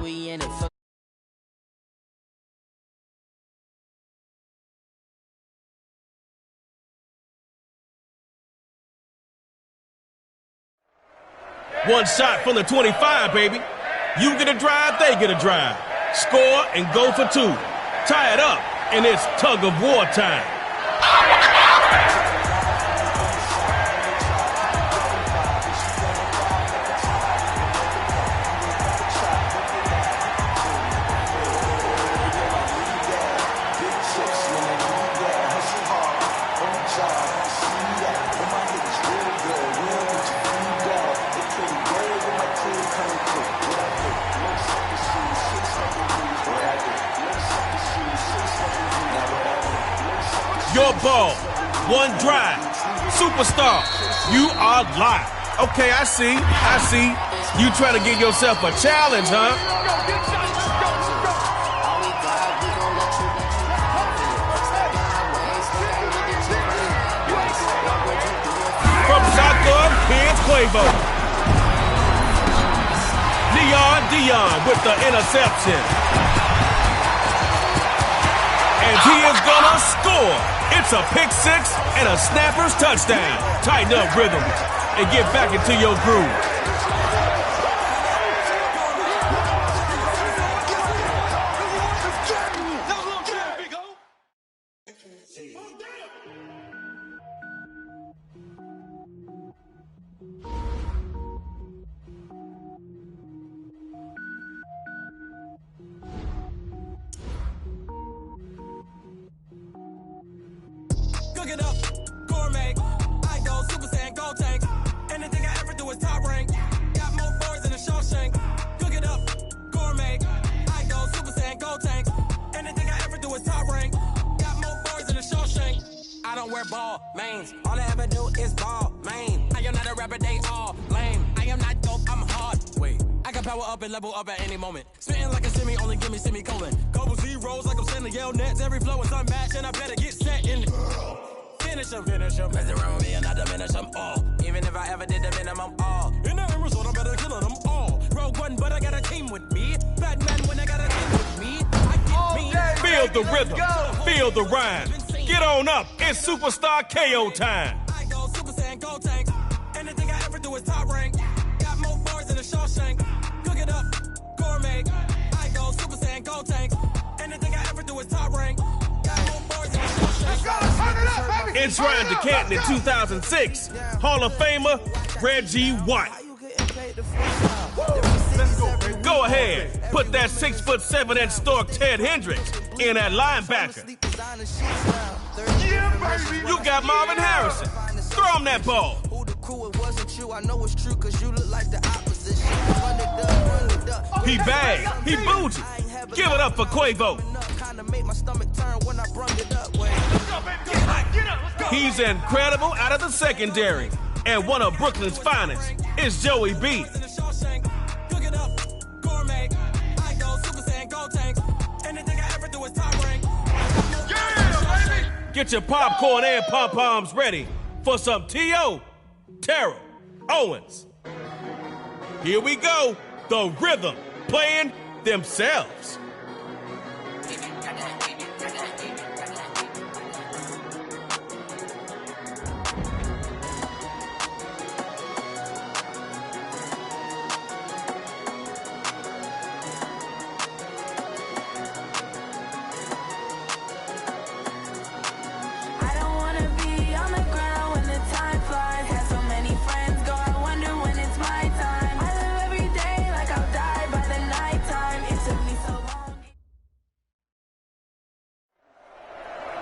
we in it for. One shot from the 25, baby. You get a drive, they get a drive. Score and go for two. Tie it up, and it's tug of war time. Your ball, one drive, superstar, you are live. Okay, I see. You trying to give yourself a challenge, huh? From shotgun, here's Quavo. Dion with the interception. And he is gonna score. It's a pick six and a snapper's touchdown. Tighten up rhythm and get back into your groove. Cook it up, gourmet. I go Super Saiyan, go tank. Anything I ever do is top rank. Got more boards than a Shawshank. Cook it up, gourmet. I go Super Saiyan, go tank. Anything I ever do is top rank. Got more boards than a Shawshank. I don't wear ball mains. All I ever do is ball main. I am not a rapper, they all lame. I am not dope, I'm hard. Wait, I can power up and level up at any moment. Spitting like a semi, only give me semicolon. Couple zeros like I'm sending yell nets. Every flow is unmatched and I better get set in it. Finish them. Mess around with me and I diminish them all. Even if I ever did the minimum all. In the end result, I'm better killing them all. Rogue One, but I got a team with me. Batman when I got a team with me. I get me. Feel the rhythm, feel the rhyme. Get on up, it's Superstar KO time. I go Super Saiyan, go tank. Anything I ever do is top rank. Got more bars than a Shawshank. Cook it up, gourmet. I go Super Saiyan, go tank. Anything I ever do is top rank. Got more bars than a Shawshank. Enshrined to Canton in 2006, Hall of Famer Reggie White. Go ahead, put that 6'7" stork Ted Hendricks in at linebacker. You got Marvin Harrison. Throw him that ball. He bagged, he bougie. Give it up for Quavo. He's incredible out of the secondary. And one of Brooklyn's finest is Joey B. Get your popcorn and pom-poms ready for some T.O. Terrell Owens. Here we go. The rhythm playing themselves.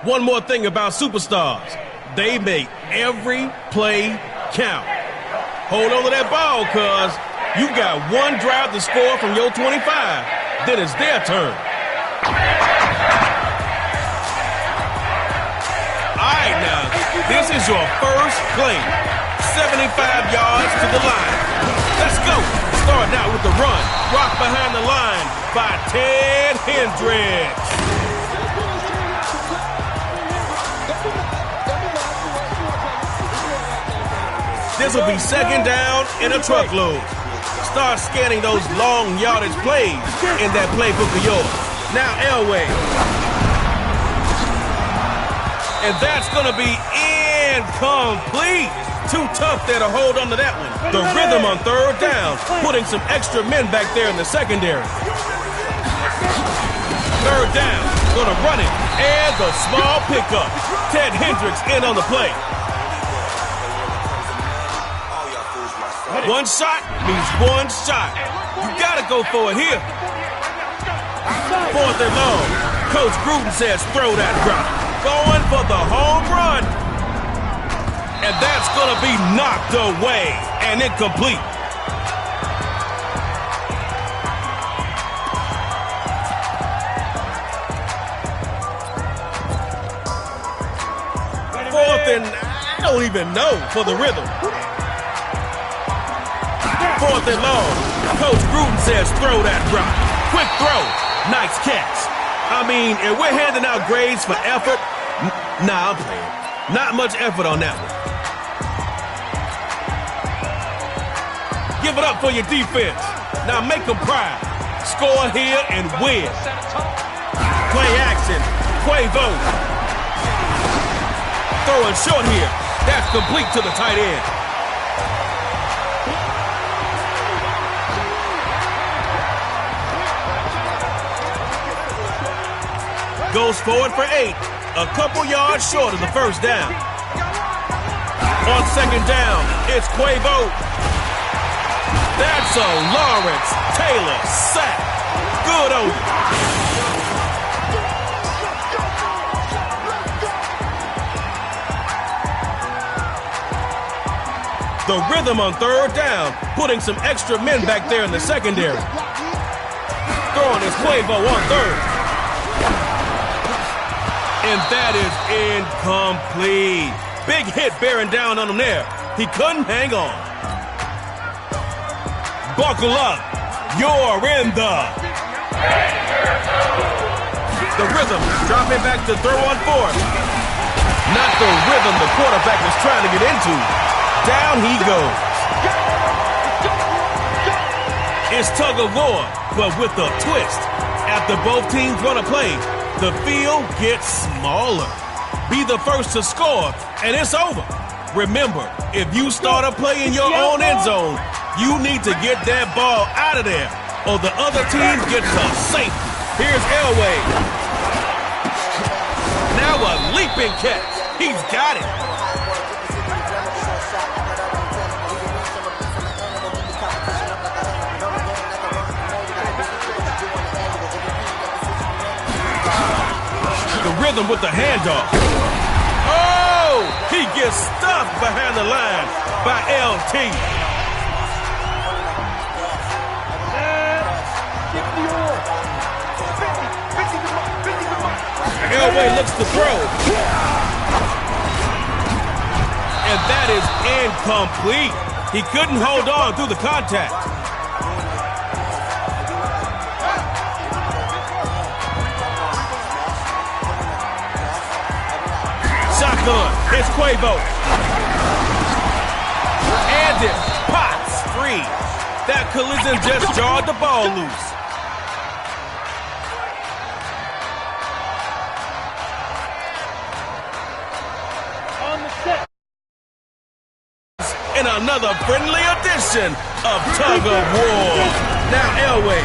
One more thing about superstars. They make every play count. Hold on to that ball, cuz you got one drive to score from your 25. Then it's their turn. All right, now, this is your first play. 75 yards to the line. Let's go. Starting out with the run. Rock behind the line by Ted Hendricks. This will be second down in a truckload. Start scanning those long yardage plays in that playbook of yours. Now Elway. And that's going to be incomplete. Too tough there to hold on to that one. The rhythm on third down, putting some extra men back there in the secondary. Third down, going to run it. And the small pickup. Ted Hendricks in on the play. One shot means one shot. You got to go for it here. Fourth and long. Coach Gruden says throw that route. Going for the home run. And that's going to be knocked away and incomplete. Fourth and I don't even know for the rhythm. Fourth and long. Coach Gruden says throw that route. Quick throw. Nice catch. I mean, if we're handing out grades for effort, nah, I'm playing. Not much effort on that one. Give it up for your defense. Now make them proud. Score here and win. Play action. Quavo. Throwing short here. That's complete to the tight end. Goes forward for 8. A couple yards short of the first down. On second down, it's Quavo. That's a Lawrence Taylor sack. Good on you. The rhythm on third down, putting some extra men back there in the secondary. Throwing his Quavo on third. And that is incomplete. Big hit bearing down on him there. He couldn't hang on. Buckle up. You're in the rhythm. Dropping back to throw on fourth. Not the rhythm the quarterback was trying to get into. Down he goes. It's tug of war, but with a twist. After both teams want to play, the field gets smaller. Be the first to score, and it's over. Remember, if you start a play in your own end zone, you need to get that ball out of there, or the other team gets a safe. Here's Elway. Now a leaping catch. He's got it. The rhythm with the handoff. Oh! He gets stuffed behind the line by LT. Elway looks to throw. And that is incomplete. He couldn't hold on through the contact. Shotgun. It's Quavo. And it pops free. That collision just jarred the ball loose. In another friendly edition of Tug of War. Now Elway.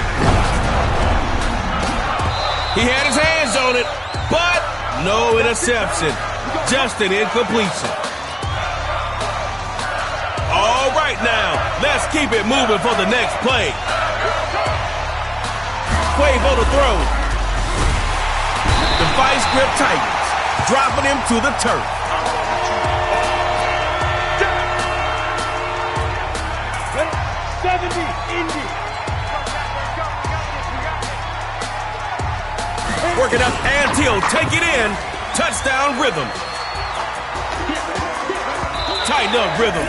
He had his hands on it, but no interception. Just an incompletion. All right now, let's keep it moving for the next play. Quavo to throw. The vice grip tightens, dropping him to the turf. Work it up, and he'll take it in. Touchdown rhythm. Tighten up rhythm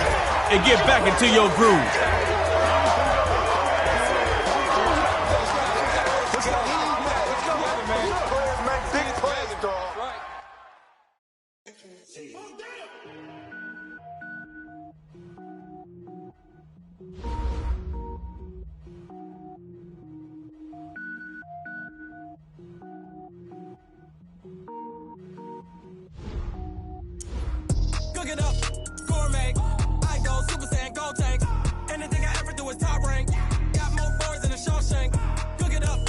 and get back into your groove. Cook it up, gourmet. I go Super Saiyan, go tank. Anything I ever do is top rank. Got more boys than a Shawshank. Cook it up,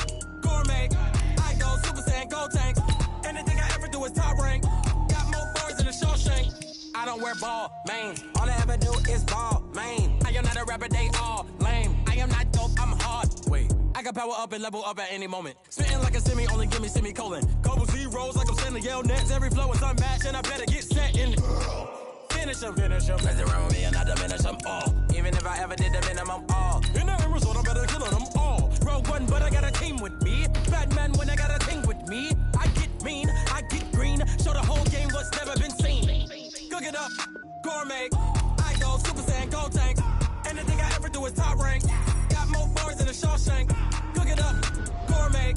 gourmet. I go Super Saiyan, go tank. Anything I ever do is top rank. Got more boys than a Shawshank. I don't wear ball, man. All I ever do is ball, man. I am not a rapper, they all lame. I am not dope, I'm hard. Wait, I can power up and level up at any moment. Spitting like a semi, only give me semicolon. Couple zeros like I'm sending yell nets. Every flow is unmatched, and I better get set in. Finish them. Mess around with me and I diminish them all. Even if I ever did the minimum all. In the end result, I better kill them all. Rogue one, but I got a team with me. Batman when I got a team with me. I get mean, I get green. Show the whole game what's never been seen. Cook it up, gourmet. I go Super Saiyan, go tank. Anything I ever do is top rank. Got more bars than a Shawshank. Cook it up, gourmet.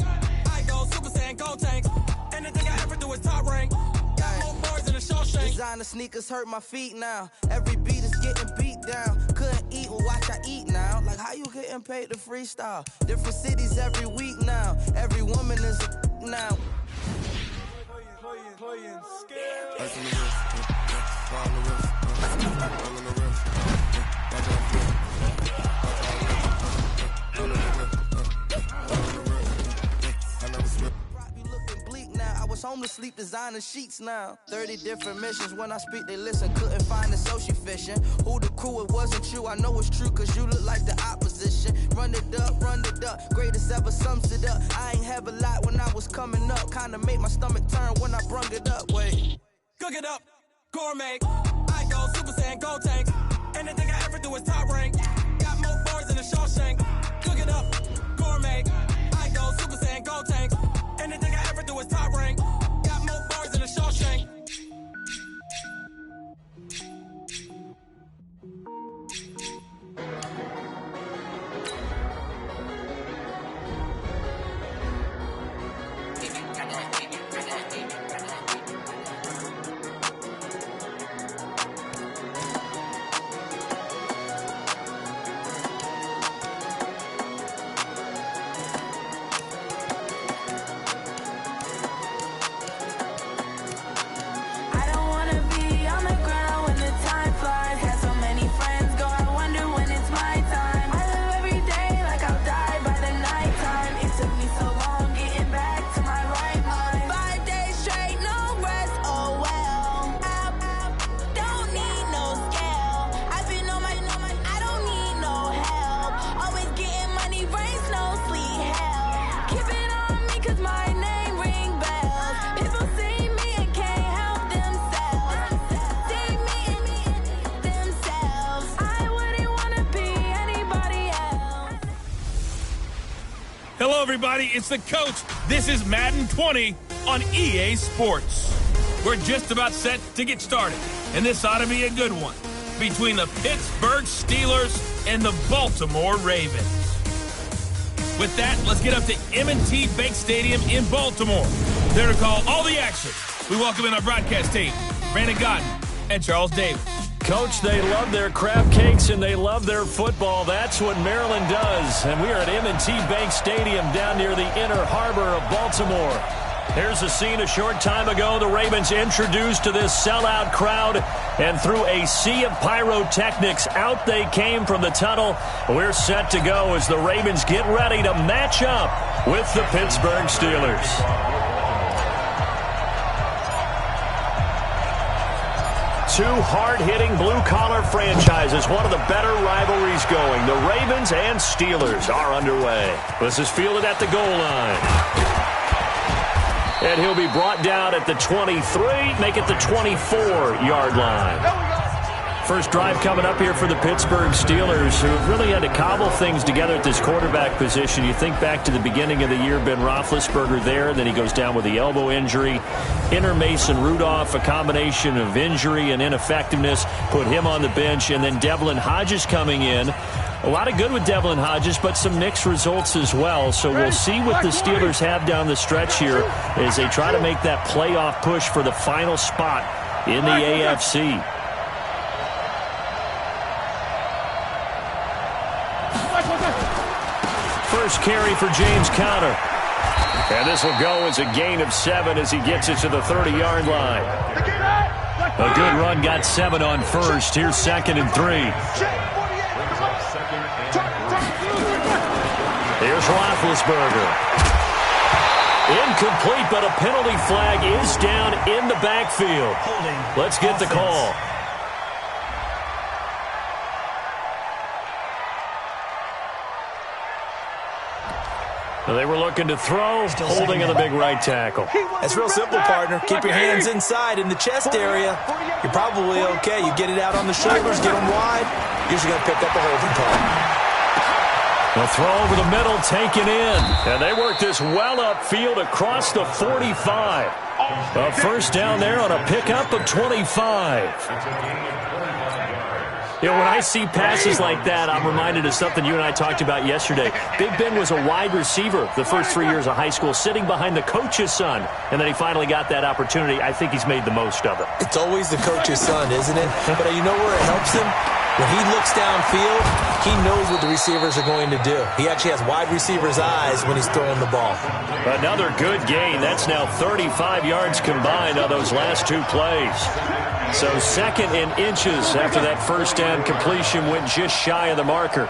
I go Super Saiyan, go tank. Anything I ever do is top rank. Got more bars than a Shawshank. Designer sneakers hurt my feet now. Every beat is getting beat down. Couldn't eat, well watch I eat now. Like how you getting paid to freestyle? Different cities every week now. Every woman is a now. Playing scale. Home to sleep, designing sheets now. 30 different missions. When I speak, they listen. Couldn't find it, so she fishing. Who the crew? It wasn't you. I know it's true, cause you look like the opposition. Run it up. Greatest ever sums it up. I ain't have a lot when I was coming up. Kinda made my stomach turn when I brung it up. Wait. Cook it up, gourmet. I go Super Saiyan, go tank. Anything I ever do is top rank. Got more bars than a Shawshank. Cook it up, gourmet. I go Super Saiyan, go tank. Anything I ever do is top rank. Got more bars than a Shawshank. Hello, everybody. It's the coach. This is Madden 20 on EA Sports. We're just about set to get started, and this ought to be a good one between the Pittsburgh Steelers and the Baltimore Ravens. With that, let's get up to M&T Bank Stadium in Baltimore. There to call all the action. We welcome in our broadcast team, Brandon Godden and Charles Davis. Coach, they love their crab cakes and they love their football. That's what Maryland does. And we are at M&T Bank Stadium down near the inner harbor of Baltimore. Here's a scene a short time ago. The Ravens introduced to this sellout crowd, and through a sea of pyrotechnics, out they came from the tunnel. We're set to go as the Ravens get ready to match up with the Pittsburgh Steelers. Two hard-hitting blue-collar franchises, one of the better rivalries going. The Ravens and Steelers are underway. This is fielded at the goal line. And he'll be brought down at the 23, make it the 24-yard line. First drive coming up here for the Pittsburgh Steelers, who have really had to cobble things together at this quarterback position. You think back to the beginning of the year, Ben Roethlisberger there, then he goes down with the elbow injury. Enter Mason Rudolph, a combination of injury and ineffectiveness, put him on the bench, and then Devlin Hodges coming in. A lot of good with Devlin Hodges, but some mixed results as well. So we'll see what the Steelers have down the stretch here as they try to make that playoff push for the final spot in the AFC. First carry for James Conner. And this will go as a gain of 7 as he gets it to the 30-yard line. A good run, got 7 on first. Here's 2nd and 3. Here's Roethlisberger. Incomplete, but a penalty flag is down in the backfield. Let's get the call. They were looking to throw, holding on the big right tackle. That's real simple, partner. Keep your hands inside in the chest area. You're probably okay. You get it out on the shoulders, get them wide. You're just going to pick up a holding call. The throw over the middle, taken in. And they work this well upfield across the 45. A first down there on a pickup of 25. You know, when I see passes like that, I'm reminded of something you and I talked about yesterday. Big Ben was a wide receiver the first 3 years of high school, sitting behind the coach's son, and then he finally got that opportunity. I think he's made the most of it. It's always the coach's son, isn't it? But you know where it helps him? When he looks downfield, he knows what the receivers are going to do. He actually has wide receivers' eyes when he's throwing the ball. Another good gain. That's now 35 yards combined on those last 2 plays. So 2nd and inches after that first down completion went just shy of the marker.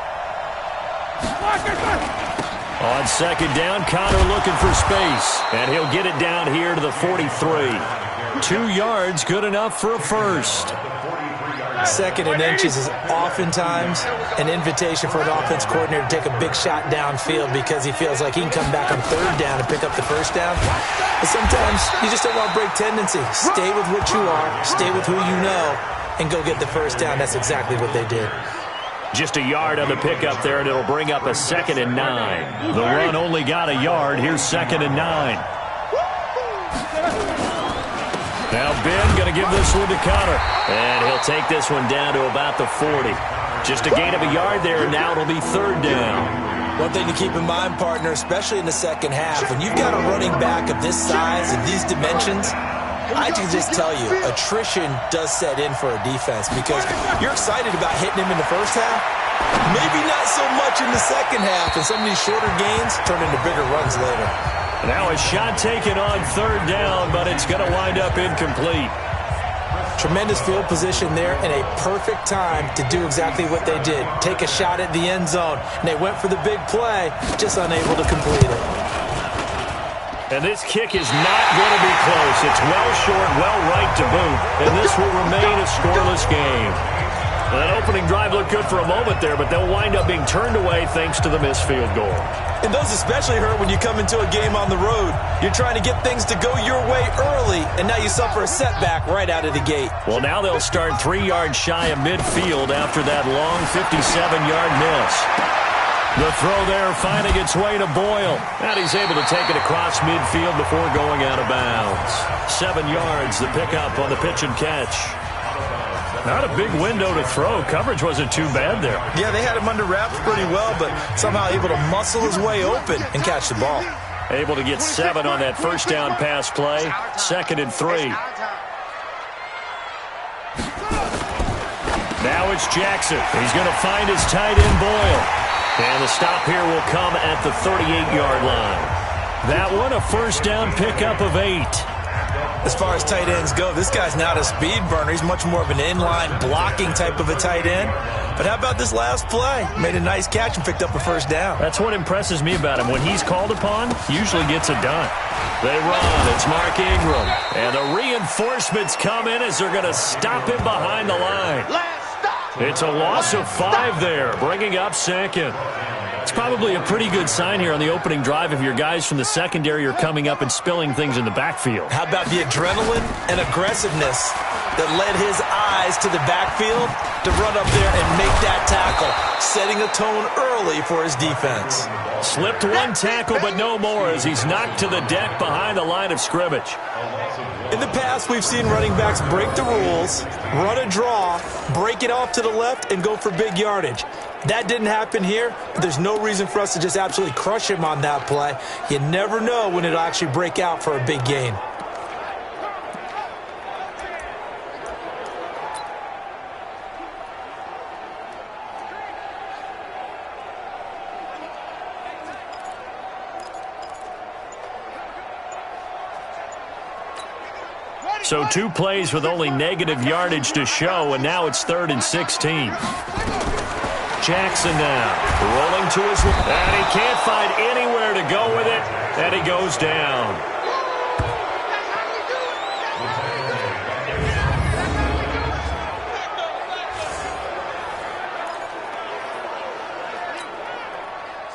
On 2nd down, Connor looking for space. And he'll get it down here to the 43. 2 yards, good enough for a first. 2nd and inches is oftentimes an invitation for an offense coordinator to take a big shot downfield because he feels like he can come back on 3rd down and pick up the first down. But sometimes you just don't want to break tendency. Stay with what you are, stay with who you know, and go get the first down. That's exactly what they did. Just a yard on the pickup there, and it'll bring up a 2nd and 9. The run only got a yard. Here's 2nd and 9. Now Ben going to give this one to Connor. And he'll take this one down to about the 40. Just a gain of a yard there, and now it'll be 3rd down. One thing to keep in mind, partner, especially in the second half, when you've got a running back of this size and these dimensions, I can just tell you, attrition does set in for a defense because you're excited about hitting him in the first half. Maybe not so much in the second half, and some of these shorter gains turn into bigger runs later. Now a shot taken on 3rd down, but it's going to wind up incomplete. Tremendous field position there and a perfect time to do exactly what they did. Take a shot at the end zone. And they went for the big play, just unable to complete it. And this kick is not going to be close. It's well short, well right to boot. And this will remain a scoreless game. And that opening drive looked good for a moment there, but they'll wind up being turned away thanks to the missed field goal. And those especially hurt when you come into a game on the road. You're trying to get things to go your way early, and now you suffer a setback right out of the gate. Well, now they'll start 3 yards shy of midfield after that long 57-yard miss. The throw there finding its way to Boyle. And he's able to take it across midfield before going out of bounds. 7 yards, the pickup on the pitch and catch. Not a big window to throw. Coverage wasn't too bad there. Yeah, they had him under wraps pretty well, but somehow able to muscle his way open and catch the ball. Able to get 7 on that first down pass play. 2nd and 3. Now it's Jackson. He's going to find his tight end Boyle. And the stop here will come at the 38-yard line. That one a first down pickup of 8. As far as tight ends go, this guy's not a speed burner. He's much more of an inline blocking type of a tight end. But how about this last play? Made a nice catch and picked up a first down. That's what impresses me about him. When he's called upon, he usually gets it done. They run. It's Mark Ingram. And the reinforcements come in as they're going to stop him behind the line. It's a loss of 5 there, bringing up 2nd. It's probably a pretty good sign here on the opening drive if your guys from the secondary are coming up and spilling things in the backfield. How about the adrenaline and aggressiveness that led his eyes to the backfield to run up there and make that tackle, setting a tone early for his defense. Slipped one tackle, but no more as he's knocked to the deck behind the line of scrimmage. In the past, we've seen running backs break the rules, run a draw, break it off to the left, and go for big yardage. That didn't happen here. There's no reason for us to just absolutely crush him on that play. You never know when it'll actually break out for a big gain. So 2 plays with only negative yardage to show, and now it's 3rd and 16. Jackson now rolling to his left, and he can't find anywhere to go with it, and he goes down.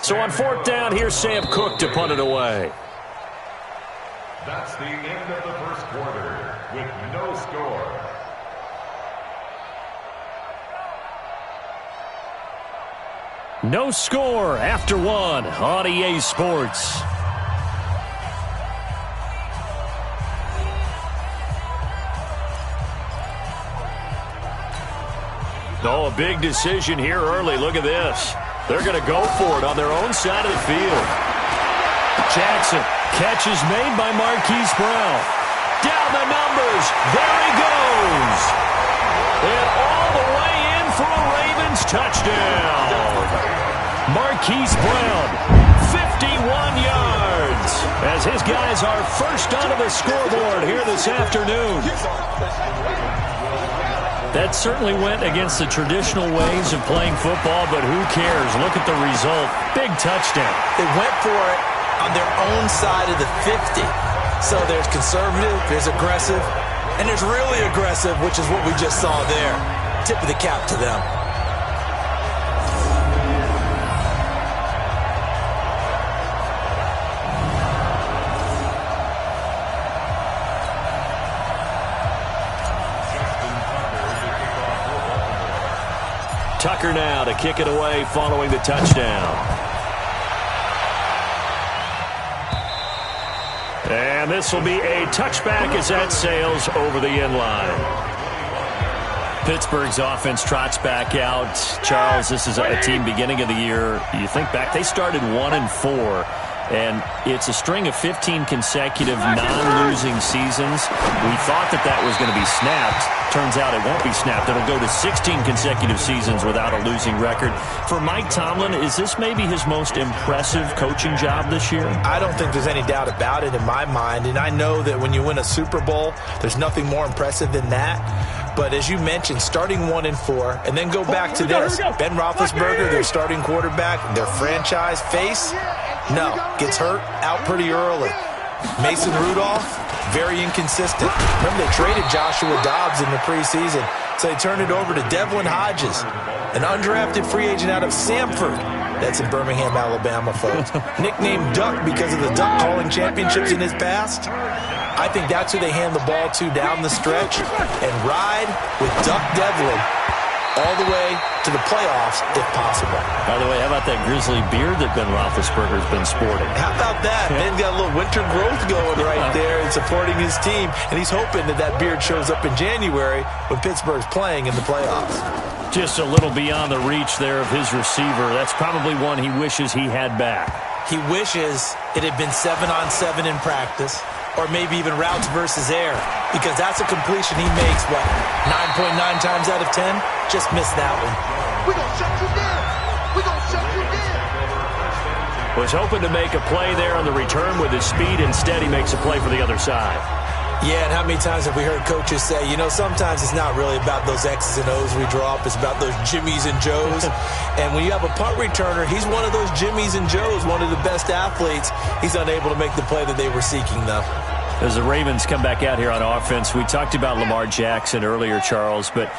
So on 4th down, here's Sam Cook to punt it away. That's the end of the first quarter with no score. No score after 1 on EA Sports. Oh, a big decision here early. Look at this. They're going to go for it on their own side of the field. Jackson, catch is made by Marquise Brown. Down the numbers. There he goes. And all the way in for a Ravens touchdown. Marquise Brown, 51 yards, as his guys are first onto the scoreboard here this afternoon. That certainly went against the traditional ways of playing football, but who cares? Look at the result. Big touchdown. They went for it on their own side of the 50. So there's conservative, there's aggressive, and there's really aggressive, which is what we just saw there. Tip of the cap to them. Tucker now to kick it away following the touchdown. And this will be a touchback as that sails over the end line. Pittsburgh's offense trots back out. Charles, this is a team beginning of the year. You think back, they started 1-4. And it's a string of 15 consecutive non-losing seasons. We thought that was going to be snapped. Turns out it won't be snapped. It'll go to 16 consecutive seasons without a losing record. For Mike Tomlin, is this maybe his most impressive coaching job this year? I don't think there's any doubt about it in my mind. And I know that when you win a Super Bowl, there's nothing more impressive than that. But as you mentioned, starting 1-4, and then go back to this. Ben Roethlisberger, their starting quarterback, their franchise face, no, gets hurt out pretty early. Mason Rudolph, very inconsistent. Remember, they traded Joshua Dobbs in the preseason, so they turned it over to Devlin Hodges, an undrafted free agent out of Samford. That's in Birmingham, Alabama, folks. Nicknamed Duck because of the duck calling championships in his past. I think that's who they hand the ball to down the stretch and ride with Duck Devlin all the way to the playoffs, if possible. By the way, how about that grizzly beard that Ben Roethlisberger's been sporting? How about that? Ben's got a little winter growth going right there and supporting his team, and he's hoping that beard shows up in January when Pittsburgh's playing in the playoffs. Just a little beyond the reach there of his receiver. That's probably one he wishes he had back. He wishes it had been 7-on-7 in practice, or maybe even routes versus air, because that's a completion he makes, 9.9 times out of 10? Just missed that one. We're going to shut you down. We're going to shut you down. Was hoping to make a play there on the return with his speed. Instead, he makes a play for the other side. Yeah, and how many times have we heard coaches say, sometimes it's not really about those X's and O's we draw up. It's about those Jimmies and Joes. And when you have a punt returner, he's one of those Jimmies and Joes, one of the best athletes. He's unable to make the play that they were seeking, though. As the Ravens come back out here on offense, we talked about Lamar Jackson earlier, Charles, but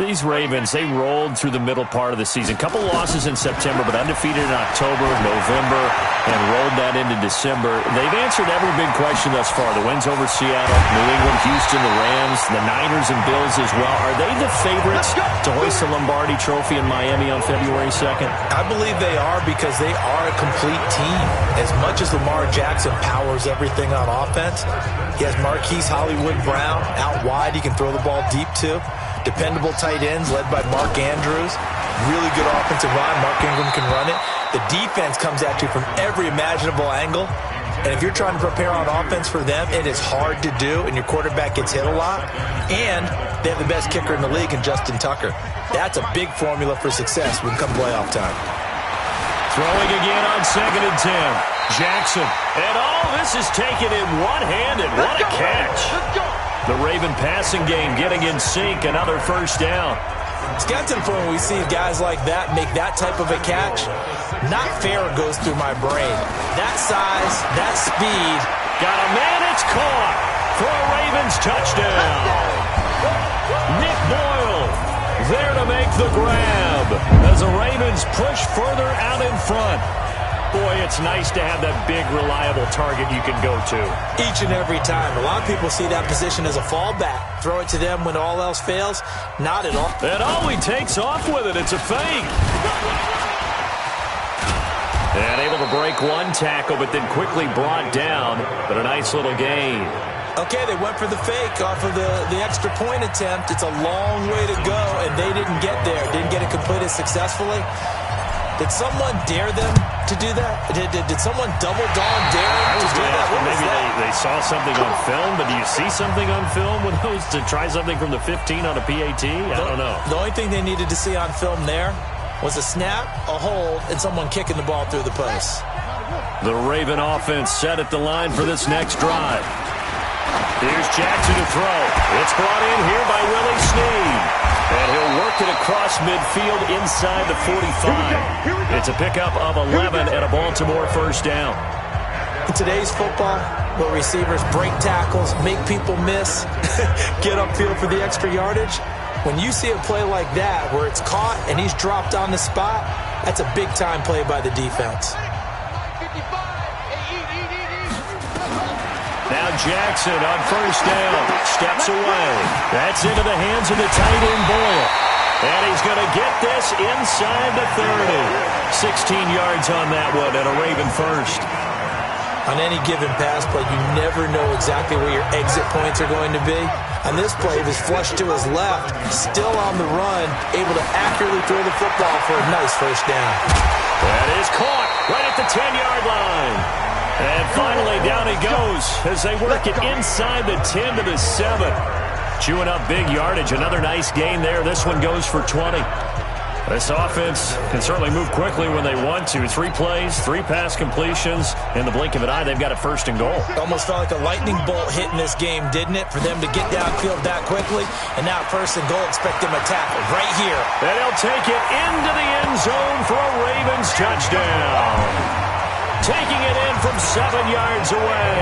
these Ravens, they rolled through the middle part of the season. Couple losses in September, but undefeated in October, November, and rolled that into December. They've answered every big question thus far. The wins over Seattle, New England, Houston, the Rams, the Niners, and Bills as well. Are they the favorites to hoist the Lombardi Trophy in Miami on February 2nd? I believe they are because they are a complete team. As much as Lamar Jackson powers everything on offense, he has Marquise Hollywood Brown out wide. He can throw the ball deep, too. Dependable tight ends led by Mark Andrews. Really good offensive line. Mark Ingram can run it. The defense comes at you from every imaginable angle. And if you're trying to prepare on offense for them, it is hard to do, and your quarterback gets hit a lot. And they have the best kicker in the league in Justin Tucker. That's a big formula for success when come playoff time. Throwing again on 2nd and 10. Jackson. And all this is taken in one-handed. What a catch. The Raven passing game getting in sync. Another first down. It's got to the point where we see guys like that make that type of a catch. Not fair goes through my brain. That size, that speed. Got a man, it's caught for a Ravens touchdown. Nick Boyle there to make the grab as the Ravens push further out in front. Boy, it's nice to have that big, reliable target you can go to. Each and every time. A lot of people see that position as a fallback. Throw it to them when all else fails. Not at all. And he takes off with it. It's a fake. And able to break one tackle, but then quickly brought down. But a nice little gain. Okay, they went for the fake off of the extra point attempt. It's a long way to go, and they didn't get there. Didn't get it completed successfully. Did someone dare them to do that? Did someone double dog dare them to do that? Maybe they saw something on film, but do you see something on film with those to try something from the 15 on a PAT? I don't know. The only thing they needed to see on film there was a snap, a hold, and someone kicking the ball through the post. The Raven offense set at the line for this next drive. Here's Jackson to throw. It's brought in here by Willie Snead. And he'll work it across midfield inside the 45. It's a pickup of 11 and a Baltimore first down. In today's football, where receivers break tackles, make people miss, get upfield for the extra yardage, when you see a play like that where it's caught and he's dropped on the spot, that's a big-time play by the defense. Now Jackson on first down. Steps away. That's into the hands of the tight end Boyle. And he's going to get this inside the 30. 16 yards on that one and a Raven first. On any given pass play, you never know exactly where your exit points are going to be. On this play, he was flushed to his left, still on the run, able to accurately throw the football for a nice first down. That is caught right at the 10-yard line. And finally, down he goes as they work it inside the 10 to the 7. Chewing up big yardage. Another nice gain there. This one goes for 20. This offense can certainly move quickly when they want to. 3 plays, 3 pass completions. In the blink of an eye, they've got a first and goal. Almost felt like a lightning bolt hit in this game, didn't it? For them to get downfield that quickly. And now first and goal, expect them to tackle right here. And he'll take it into the end zone for a Ravens touchdown. Taking it in from 7 yards away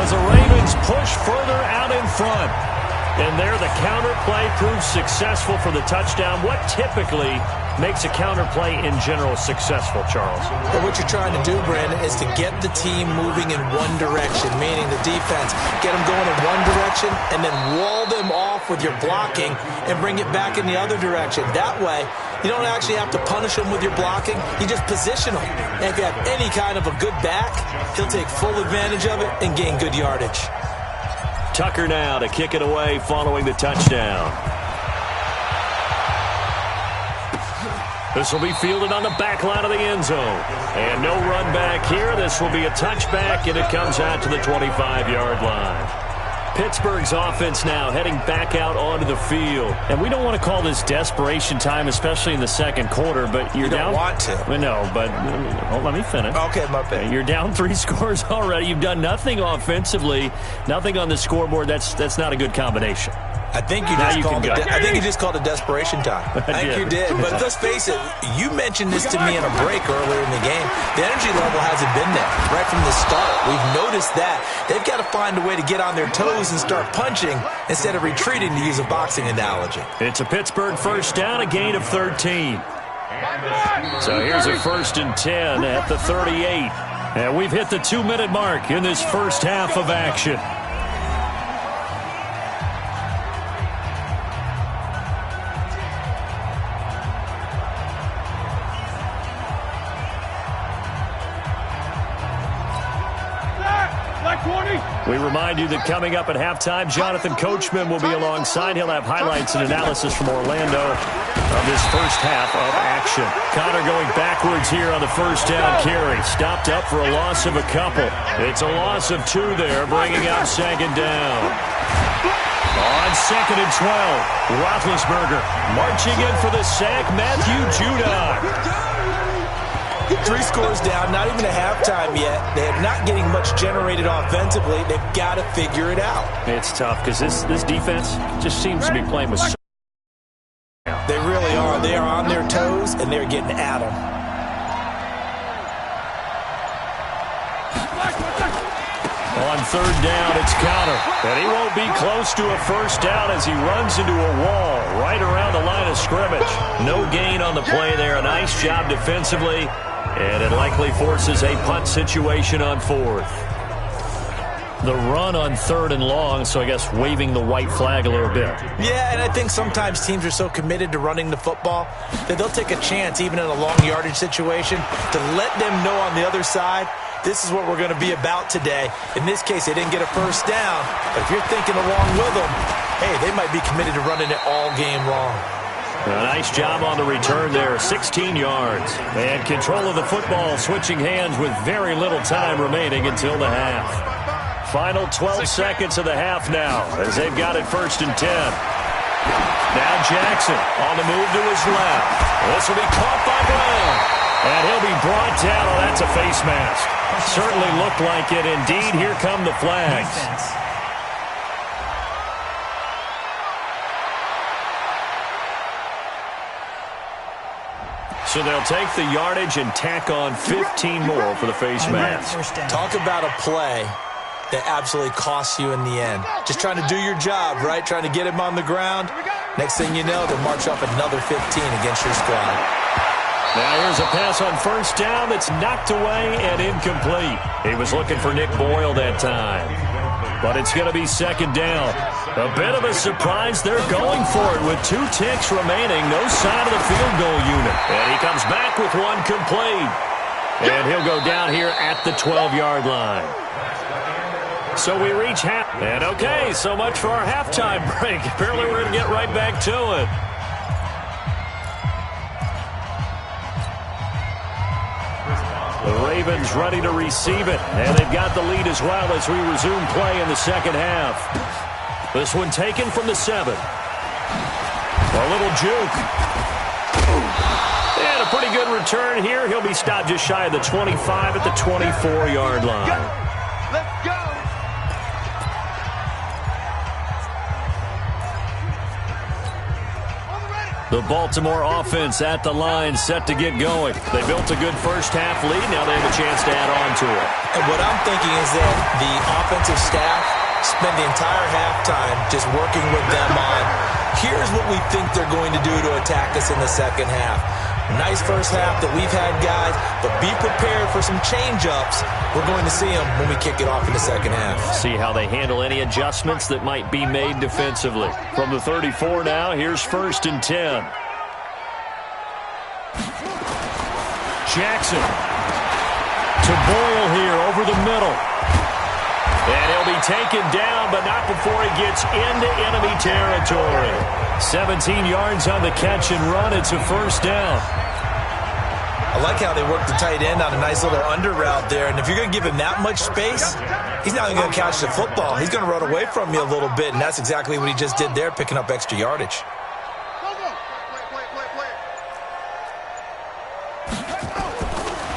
as the Ravens push further out in front. And there the counter play proves successful for the touchdown. What typically makes a counter play in general successful, Charles? Well, what you're trying to do, Brandon, is to get the team moving in one direction, meaning the defense. Get them going in one direction and then wall them off with your blocking and bring it back in the other direction. That way, you don't actually have to punish them with your blocking. You just position them. And if you have any kind of a good back, he'll take full advantage of it and gain good yardage. Tucker now to kick it away following the touchdown. This will be fielded on the back line of the end zone. And no run back here. This will be a touchback, and it comes out to the 25-yard line. Pittsburgh's offense now heading back out onto the field. And we don't want to call this desperation time, especially in the second quarter, but you're down. You don't want to. Well, no, but let me finish. Okay, my bad. You're down 3 scores already. You've done nothing offensively, nothing on the scoreboard. That's not a good combination. I think you just called it desperation time. I think you did. But let's face it, you mentioned this to me in a break earlier in the game. The energy level hasn't been there right from the start. We've noticed that. They've got to find a way to get on their toes and start punching instead of retreating, to use a boxing analogy. It's a Pittsburgh first down, a gain of 13. So here's a 1st and 10 at the 38. And we've hit the 2-minute mark in this first half of action. We remind you that coming up at halftime, Jonathan Coachman will be alongside. He'll have highlights and analysis from Orlando of this first half of action. Connor going backwards here on the first down carry. Stopped up for a loss of a couple. It's a loss of 2 there, bringing out 2nd down. On 2nd and 12, Roethlisberger marching in for the sack, Matthew Judon. 3 scores down, not even a halftime yet. They're not getting much generated offensively. They've got to figure it out. It's tough because this defense just seems to be playing with. They really are. They are on their toes, and they're getting at them. On 3rd down, it's Connor. And he won't be close to a first down as he runs into a wall right around the line of scrimmage. No gain on the play there. A nice job defensively. And it likely forces a punt situation on 4th. The run on 3rd and long, so I guess waving the white flag a little bit. Yeah, and I think sometimes teams are so committed to running the football that they'll take a chance, even in a long yardage situation, to let them know on the other side, this is what we're going to be about today. In this case, they didn't get a first down, but if you're thinking along with them, hey, they might be committed to running it all game long. A nice job on the return there, 16 yards. And control of the football, switching hands with very little time remaining until the half. Final 12 seconds of the half now as they've got it 1st and 10. Now Jackson on the move to his left. This will be caught by Brown. And he'll be brought down. Oh, that's a face mask. Certainly looked like it. Indeed, here come the flags. So they'll take the yardage and tack on 15 more for the face mask. Talk about a play that absolutely costs you in the end. Just trying to do your job, right? Trying to get him on the ground. Next thing you know, they'll march off another 15 against your squad. Now here's a pass on 1st down that's knocked away and incomplete. He was looking for Nick Boyle that time. But it's going to be 2nd down. A bit of a surprise. They're going for it with 2 ticks remaining. No sign of the field goal unit. And he comes back with one complete. And he'll go down here at the 12-yard line. So we reach half. And okay, so much for our halftime break. Apparently we're going to get right back to it. The Ravens ready to receive it. And they've got the lead as well as we resume play in the 2nd half. This one taken from the 7. A little juke. And a pretty good return here. He'll be stopped just shy of the 25 at the 24-yard line. Let's go. The Baltimore offense at the line, set to get going. They built a good first half lead. Now they have a chance to add on to it. And what I'm thinking is that the offensive staff spend the entire halftime just working with them on, here's what we think they're going to do to attack us in the 2nd half. Nice first half that we've had, guys, but be prepared for some change-ups. We're going to see them when we kick it off in the 2nd half. See how they handle any adjustments that might be made defensively. From the 34 now, here's 1st and 10. Jackson to Boyle here over the middle. And he'll be taken down, but not before he gets into enemy territory. 17 yards on the catch and run. It's a 1st down. I like how they work the tight end on a nice little under route there. And if you're going to give him that much space, he's not even going to catch the football. He's going to run away from you a little bit, and that's exactly what he just did there, picking up extra yardage.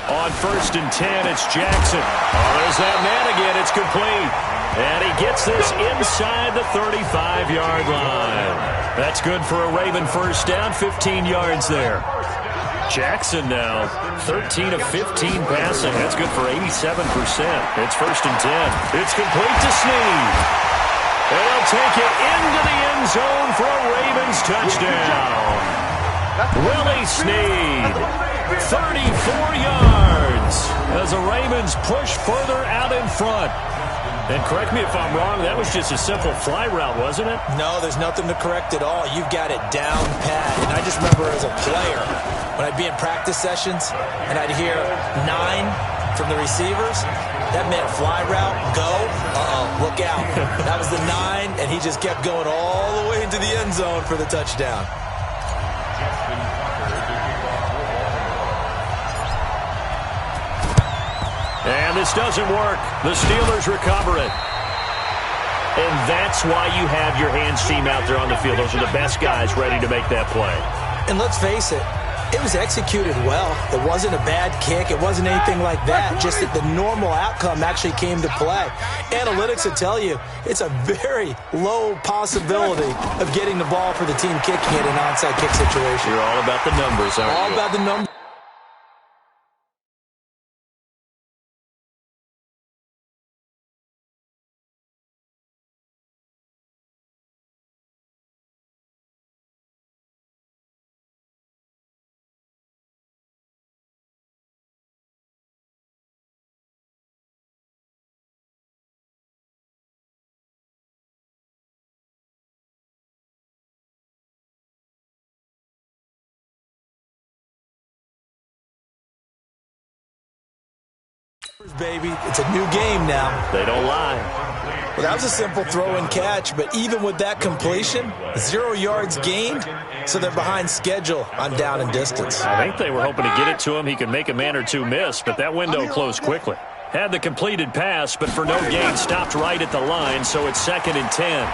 On 1st and 10, it's Jackson. Oh, there's that man again. It's complete. And he gets this inside the 35-yard line. That's good for a Raven first down, 15 yards there. Jackson now, 13 of 15 passing. That's good for 87%. It's 1st and 10. It's complete to Snead. And they'll take it into the end zone for a Ravens touchdown. Willie Snead, 34 yards as the Ravens push further out in front. And correct me if I'm wrong, that was just a simple fly route, wasn't it? No, there's nothing to correct at all. You've got it down pat. And I just remember as a player, when I'd be in practice sessions and I'd hear 9 from the receivers, that meant fly route, go, look out. That was the 9, and he just kept going all the way into the end zone for the touchdown. And this doesn't work. The Steelers recover it. And that's why you have your hands team out there on the field. Those are the best guys ready to make that play. And let's face it, It was executed well. It wasn't a bad kick. It wasn't anything like that. Just that the normal outcome actually came to play. Analytics will tell you it's a very low possibility of getting the ball for the team kicking it in an onside kick situation. You're all about the numbers, aren't you? All about the numbers. Baby, it's a new game now. They don't lie. Well, that was a simple throw and catch, but even with that completion, 0 yards gained, so they're behind schedule on down and distance. I think they were hoping to get it to him. He could make a man or two miss, but that window closed quickly. Had the completed pass, but for no gain, stopped right at the line, so it's 2nd and 10.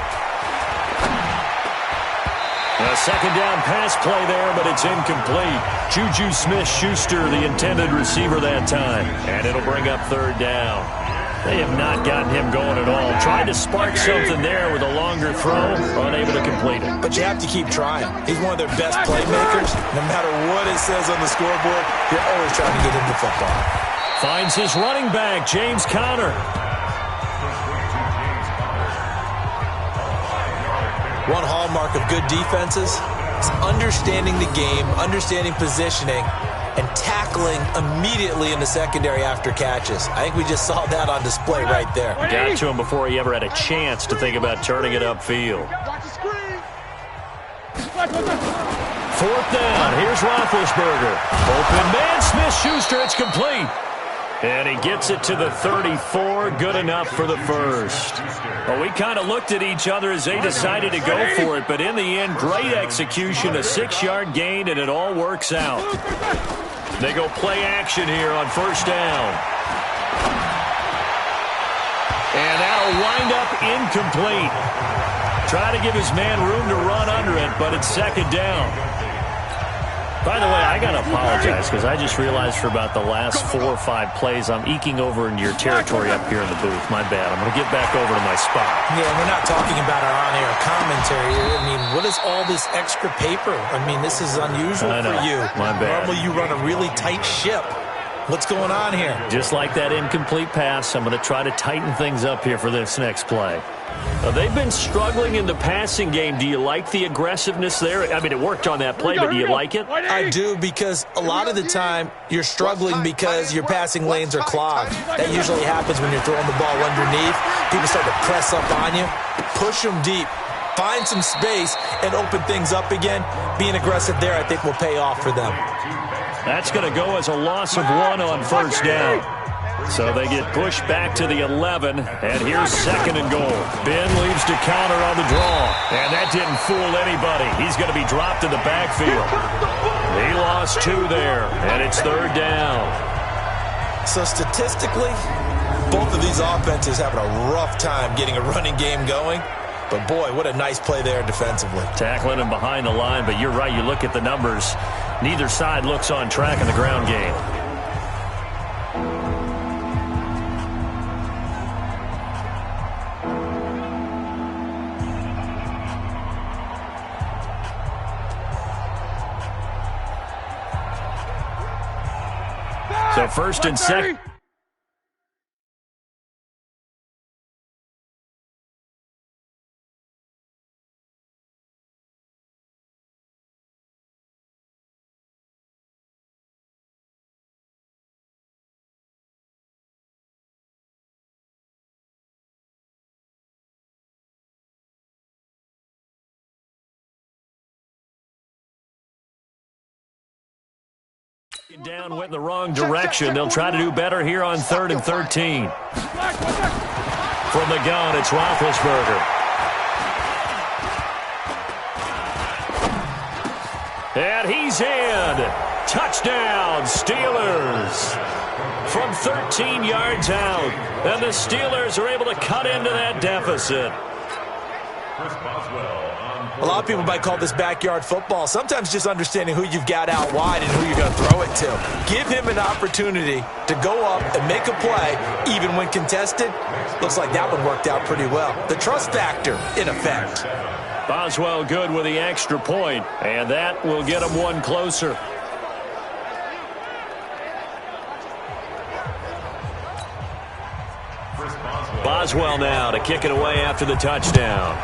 A second down pass play there, but it's incomplete. Juju Smith-Schuster, the intended receiver that time. And it'll bring up 3rd down. They have not gotten him going at all. Tried to spark something there with a longer throw, unable to complete it. But you have to keep trying. He's one of their best playmakers. No matter what it says on the scoreboard, you're always trying to get him the football. Finds his running back, James Conner. One hallmark of good defenses is understanding the game, understanding positioning, and tackling immediately in the secondary after catches. I think we just saw that on display right there. Got to him before he ever had a chance to think about turning it upfield. 4th down. Here's Roethlisberger. Open man, Smith-Schuster. It's complete. And he gets it to the 34. Good enough for the first. Well, we kind of looked at each other as they decided to go for it, but in the end, great execution, a 6-yard gain, and it all works out. They go play action here on 1st down. And that'll wind up incomplete. Try to give his man room to run under it, but it's 2nd down. By the way, I got to apologize because I just realized for about the last 4 or 5 plays I'm eking over into your territory up here in the booth. My bad. I'm going to get back over to my spot. Yeah, we're not talking about our on-air commentary. I mean, what is all this extra paper? I mean, this is unusual for you. My bad. Normally you run a really tight ship. What's going on here? Just like that incomplete pass, I'm going to try to tighten things up here for this next play. They've been struggling in the passing game. Do you like the aggressiveness there? I mean, it worked on that play, but do you like it? I do, because a lot of the time you're struggling because your passing lanes are clogged. That usually happens when you're throwing the ball underneath. People start to press up on you. Push them deep. Find some space and open things up again. Being aggressive there, I think, will pay off for them. That's going to go as a loss of 1 on 1st down. So they get pushed back to the 11, and here's 2nd and goal. Ben leaves to counter on the draw, and that didn't fool anybody. He's going to be dropped in the backfield. He lost 2 there, and it's 3rd down. So statistically, both of these offenses having a rough time getting a running game going. But, boy, what a nice play there defensively. Tackling him behind the line, but you're right. You look at the numbers. Neither side looks on track in the ground game. So 1st and 2nd. Down went in the wrong direction. They'll try to do better here on 3rd and 13. From the gun, it's Roethlisberger. And he's in. Touchdown, Steelers. From 13 yards out. And the Steelers are able to cut into that deficit. Chris Boswell on A lot of people might call this backyard football. Sometimes just understanding who you've got out wide and who you're going to throw it to. Give him an opportunity to go up and make a play, even when contested. Looks like that one worked out pretty well. The trust factor, in effect. Boswell good with the extra point, and that will get him one closer. Boswell now to kick it away after the touchdown.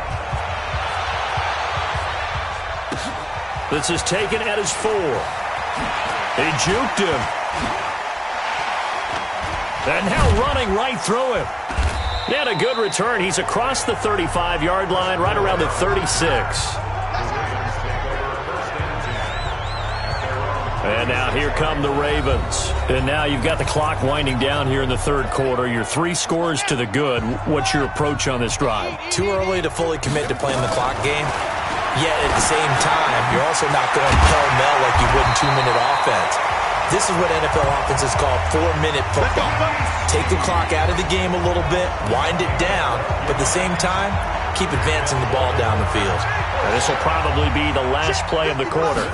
This is taken at his 4. He juked him. And now running right through him. He had a good return. He's across the 35-yard line, right around the 36. And now here come the Ravens. And now you've got the clock winding down here in the third quarter. You're 3 scores to the good. What's your approach on this drive? Too early to fully commit to playing the clock game. Yet at the same time, you're also not going pell-mell like you would in 2-minute offense. This is what NFL offenses call 4-minute football. Take the clock out of the game a little bit, wind it down, but at the same time, keep advancing the ball down the field. This will probably be the last play of the quarter.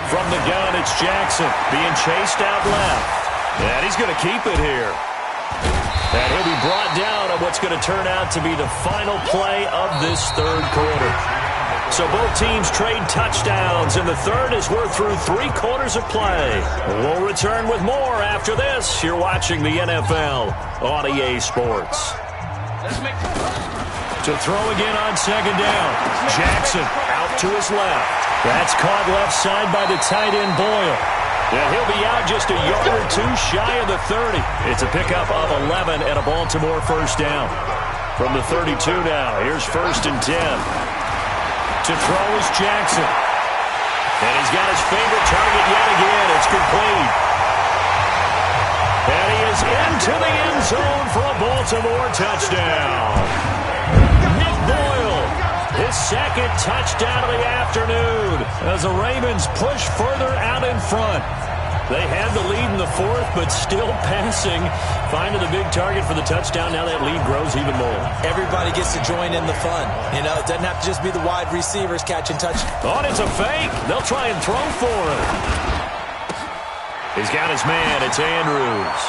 From the gun, it's Jackson being chased out left. And he's going to keep it here. And he'll be brought down on what's going to turn out to be the final play of this third quarter. So both teams trade touchdowns in the third as we're through 3 quarters of play. We'll return with more after this. You're watching the NFL on EA Sports. To throw again on second down. Jackson out to his left. That's caught left side by the tight end Boyle. And he'll be out just a yard or 2 shy of the 30. It's a pickup of 11 and a Baltimore first down. From the 32 now, here's 1st and 10. To throw is Jackson. And he's got his favorite target yet again. It's complete. And he is into the end zone for a Baltimore touchdown. Nick Boyle, his 2nd touchdown of the afternoon as the Ravens push further out in front. They had the lead in the 4th, but still passing. Finding the big target for the touchdown. Now that lead grows even more. Everybody gets to join in the fun. You know, it doesn't have to just be the wide receivers catching touchdowns. Oh, it's a fake. They'll try and throw for him. He's got his man. It's Andrews.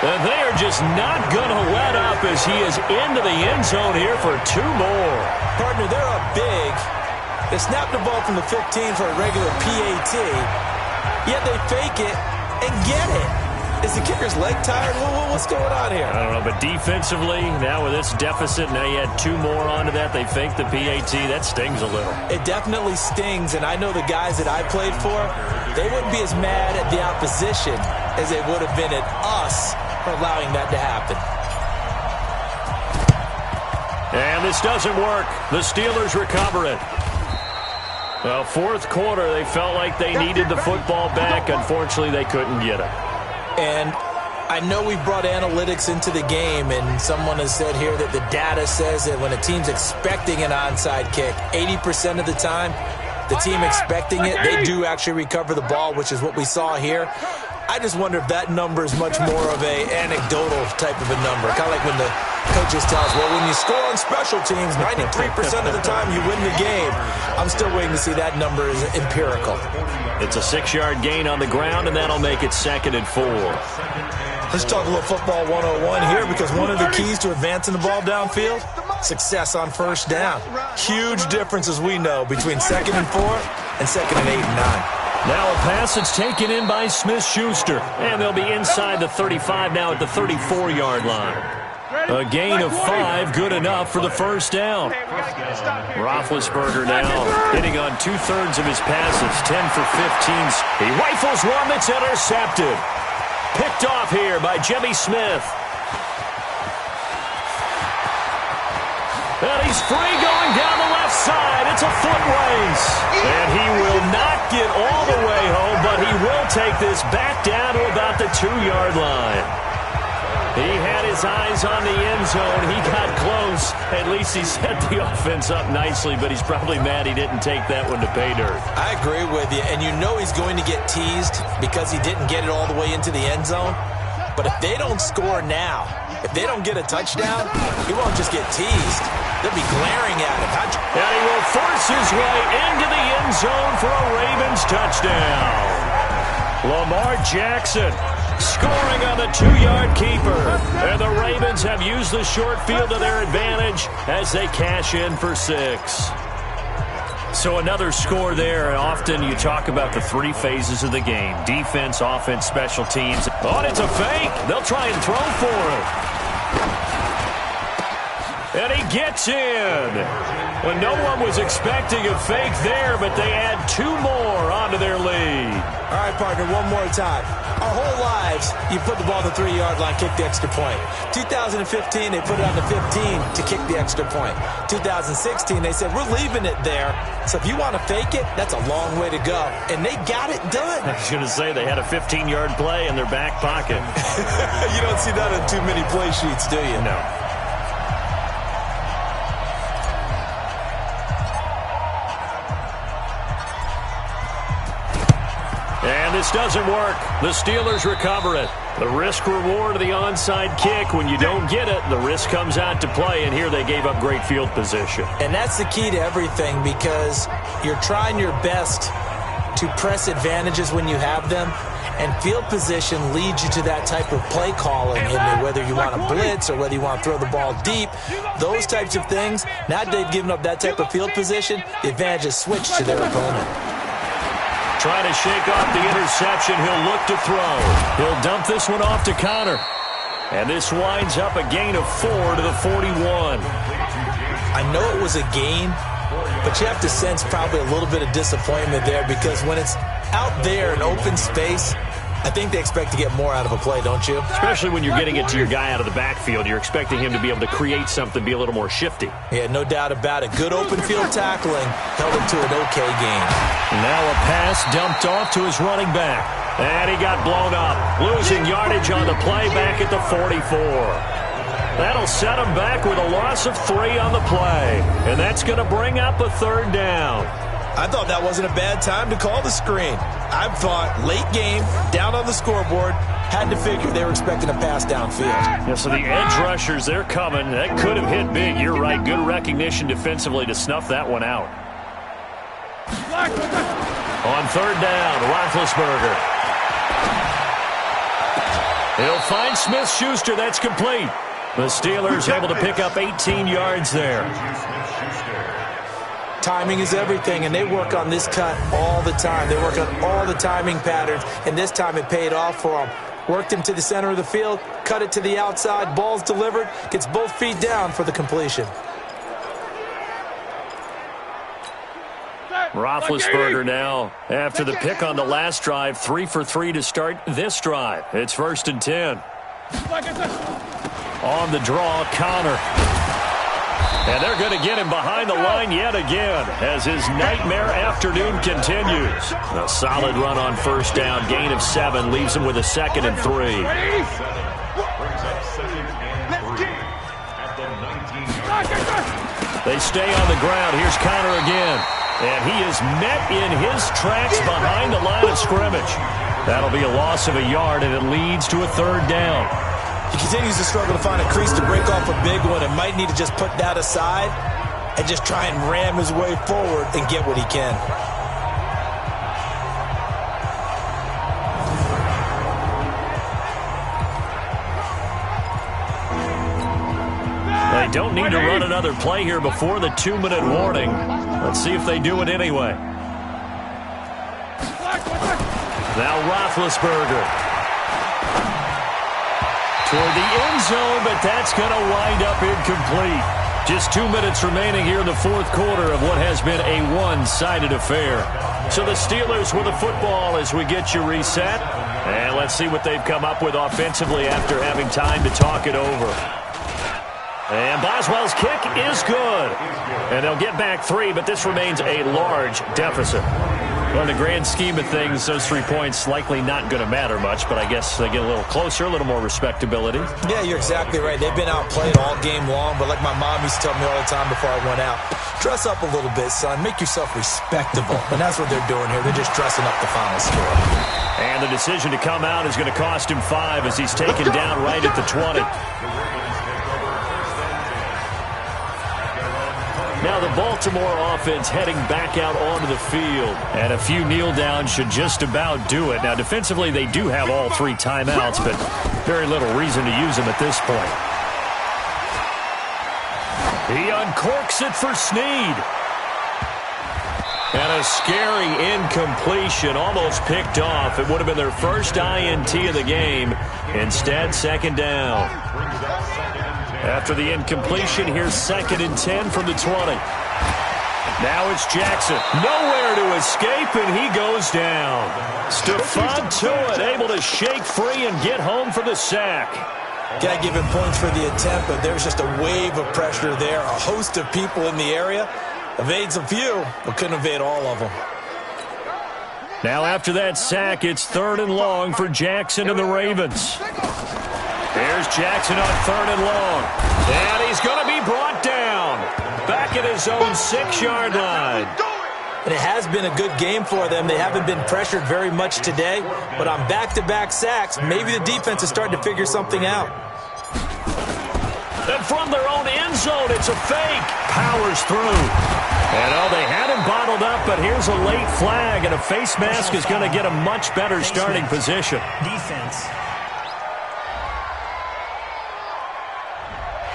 And they are just not going to let up as he is into the end zone here for 2 more. Partner, they're up big. They snap the ball from the 15 for a regular PAT. Yet they fake it and get it. Is the kicker's leg tired? What's going on here? I don't know, but defensively, now with this deficit, now you add 2 more onto that. They fake the PAT. That stings a little. It definitely stings, and I know the guys that I played for, they wouldn't be as mad at the opposition as they would have been at us for allowing that to happen. And this doesn't work. The Steelers recover it. Well, 4th quarter, they felt like they needed the football back. Unfortunately, they couldn't get it. And I know we've brought analytics into the game, and someone has said here that the data says that when a team's expecting an onside kick, 80% of the time, the team expecting it, they do actually recover the ball, which is what we saw here. I just wonder if that number is much more of a anecdotal type of a number. Kind of like when the coaches tell us, well, when you score on special teams, 93% of the time you win the game. I'm still waiting to see that number is empirical. It's a 6-yard gain on the ground, and that'll make it 2nd and 4. Let's talk a little football 101 here, because one of the keys to advancing the ball downfield, success on first down. Huge difference, as we know, between 2nd and 4 and 2nd and 8 and 9. Now a pass that's taken in by Smith-Schuster. And they'll be inside the 35 now at the 34-yard line. A gain of 5, good enough for the first down. Roethlisberger now hitting on 2/3 of his passes, 10 for 15s. He rifles one that's intercepted. Picked off here by Jimmy Smith. And he's free going down the left side. It's a foot race. And he will not get all the way home, but he will take this back down to about the 2-yard line. He had his eyes on the end zone. He got close. At least he set the offense up nicely, but he's probably mad he didn't take that one to pay dirt. I agree with you, and you know he's going to get teased because he didn't get it all the way into the end zone. But if they don't score now, if they don't get a touchdown, he won't just get teased. They'll be glaring at him. And he will force his way into the end zone for a Ravens touchdown. Lamar Jackson scoring on the 2-yard keeper. And the Ravens have used the short field to their advantage as they cash in for 6. So another score there. Often you talk about the 3 phases of the game. Defense, offense, special teams. Oh, and it's a fake. They'll try and throw for it. And he gets in. Well, no one was expecting a fake there, but they add 2 more onto their lead. All right, partner, one more time. Our whole lives, you put the ball on the 3-yard line, kick the extra point. 2015, they put it on the 15 to kick the extra point. 2016, they said, we're leaving it there. So if you want to fake it, that's a long way to go. And they got it done. I was going to say, they had a 15-yard play in their back pocket. You don't see that on too many play sheets, do you? No. And this doesn't work. The Steelers recover it. The risk-reward of the onside kick. When you don't get it, the risk comes out to play, and here they gave up great field position. And that's the key to everything, because you're trying your best to press advantages when you have them, and field position leads you to that type of play calling, and whether you want to blitz or whether you want to throw the ball deep, those types of things. Now they've given up that type of field position, the advantage is switched to their opponent. Trying to shake off the interception. He'll look to throw. He'll dump this one off to Connor. And this winds up a gain of 4 to the 41. I know it was a gain, but you have to sense probably a little bit of disappointment there, because when it's out there in open space, I think they expect to get more out of a play, don't you? Especially when you're getting it to your guy out of the backfield. You're expecting him to be able to create something, be a little more shifty. Yeah, no doubt about it. Good open field tackling held him to an okay game. Now a pass dumped off to his running back. And he got blown up. Losing yardage on the play back at the 44. That'll set him back with a loss of 3 on the play. And that's going to bring up a 3rd down. I thought that wasn't a bad time to call the screen. I thought late game, down on the scoreboard, had to figure they were expecting a pass downfield. Yeah, so the edge rushers, they're coming. That could have hit big. You're right. Good recognition defensively to snuff that one out. On 3rd down, Roethlisberger. He'll find Smith-Schuster. That's complete. The Steelers able to pick up 18 yards there. Timing is everything, and they work on this cut all the time. They work on all the timing patterns, and this time it paid off for them. Worked him to the center of the field, cut it to the outside, ball's delivered, gets both feet down for the completion. Roethlisberger now, after the pick on the last drive, 3 for 3 to start this drive. It's 1st and 10. On the draw, Connor. And they're going to get him behind the line yet again as his nightmare afternoon continues. A solid run on 1st down, gain of 7, leaves him with a 2nd and 3. They stay on the ground. Here's Connor again. And he is met in his tracks behind the line of scrimmage. That'll be a loss of a yard, and it leads to a 3rd down. He continues to struggle to find a crease to break off a big one, and might need to just put that aside and just try and ram his way forward and get what he can. They don't need to run another play here before the 2-minute warning. Let's see if they do it anyway. Now Roethlisberger. Toward the end zone, but that's going to wind up incomplete. Just 2 minutes remaining here in the 4th quarter of what has been a one-sided affair. So the Steelers with the football as we get you reset. And let's see what they've come up with offensively after having time to talk it over. And Boswell's kick is good. And they'll get back 3, but this remains a large deficit. Well, in the grand scheme of things, those 3 points likely not going to matter much, but I guess they get a little closer, a little more respectability. Yeah, you're exactly right. They've been outplayed all game long, but like my mom used to tell me all the time before I went out, dress up a little bit, son. Make yourself respectable. And that's what they're doing here. They're just dressing up the final score. And the decision to come out is going to cost him 5 as he's taken down right at the 20. Now the Baltimore offense heading back out onto the field. And a few kneel downs should just about do it. Now defensively they do have all 3 timeouts, but very little reason to use them at this point. He uncorks it for Snead. And a scary incompletion, almost picked off. It would have been their first INT of the game. Instead, second down. After the incompletion, here's 2nd and 10 from the 20. Now it's Jackson. Nowhere to escape, and he goes down. Stephon Tuitt able to shake free and get home for the sack. Got to give him points for the attempt, but there's just a wave of pressure there. A host of people in the area. Evades a few, but couldn't evade all of them. Now after that sack, it's 3rd and long for Jackson and the Ravens. Here's Jackson on 3rd and long. And he's going to be brought down. Back at his own 6-yard line. And it has been a good game for them. They haven't been pressured very much today, but on back-to-back sacks, maybe the defense is starting to figure something out. And from their own end zone, it's a fake. Powers through. And, they had him bottled up, but here's a late flag, and a face mask is going to get a much better starting position. Defense.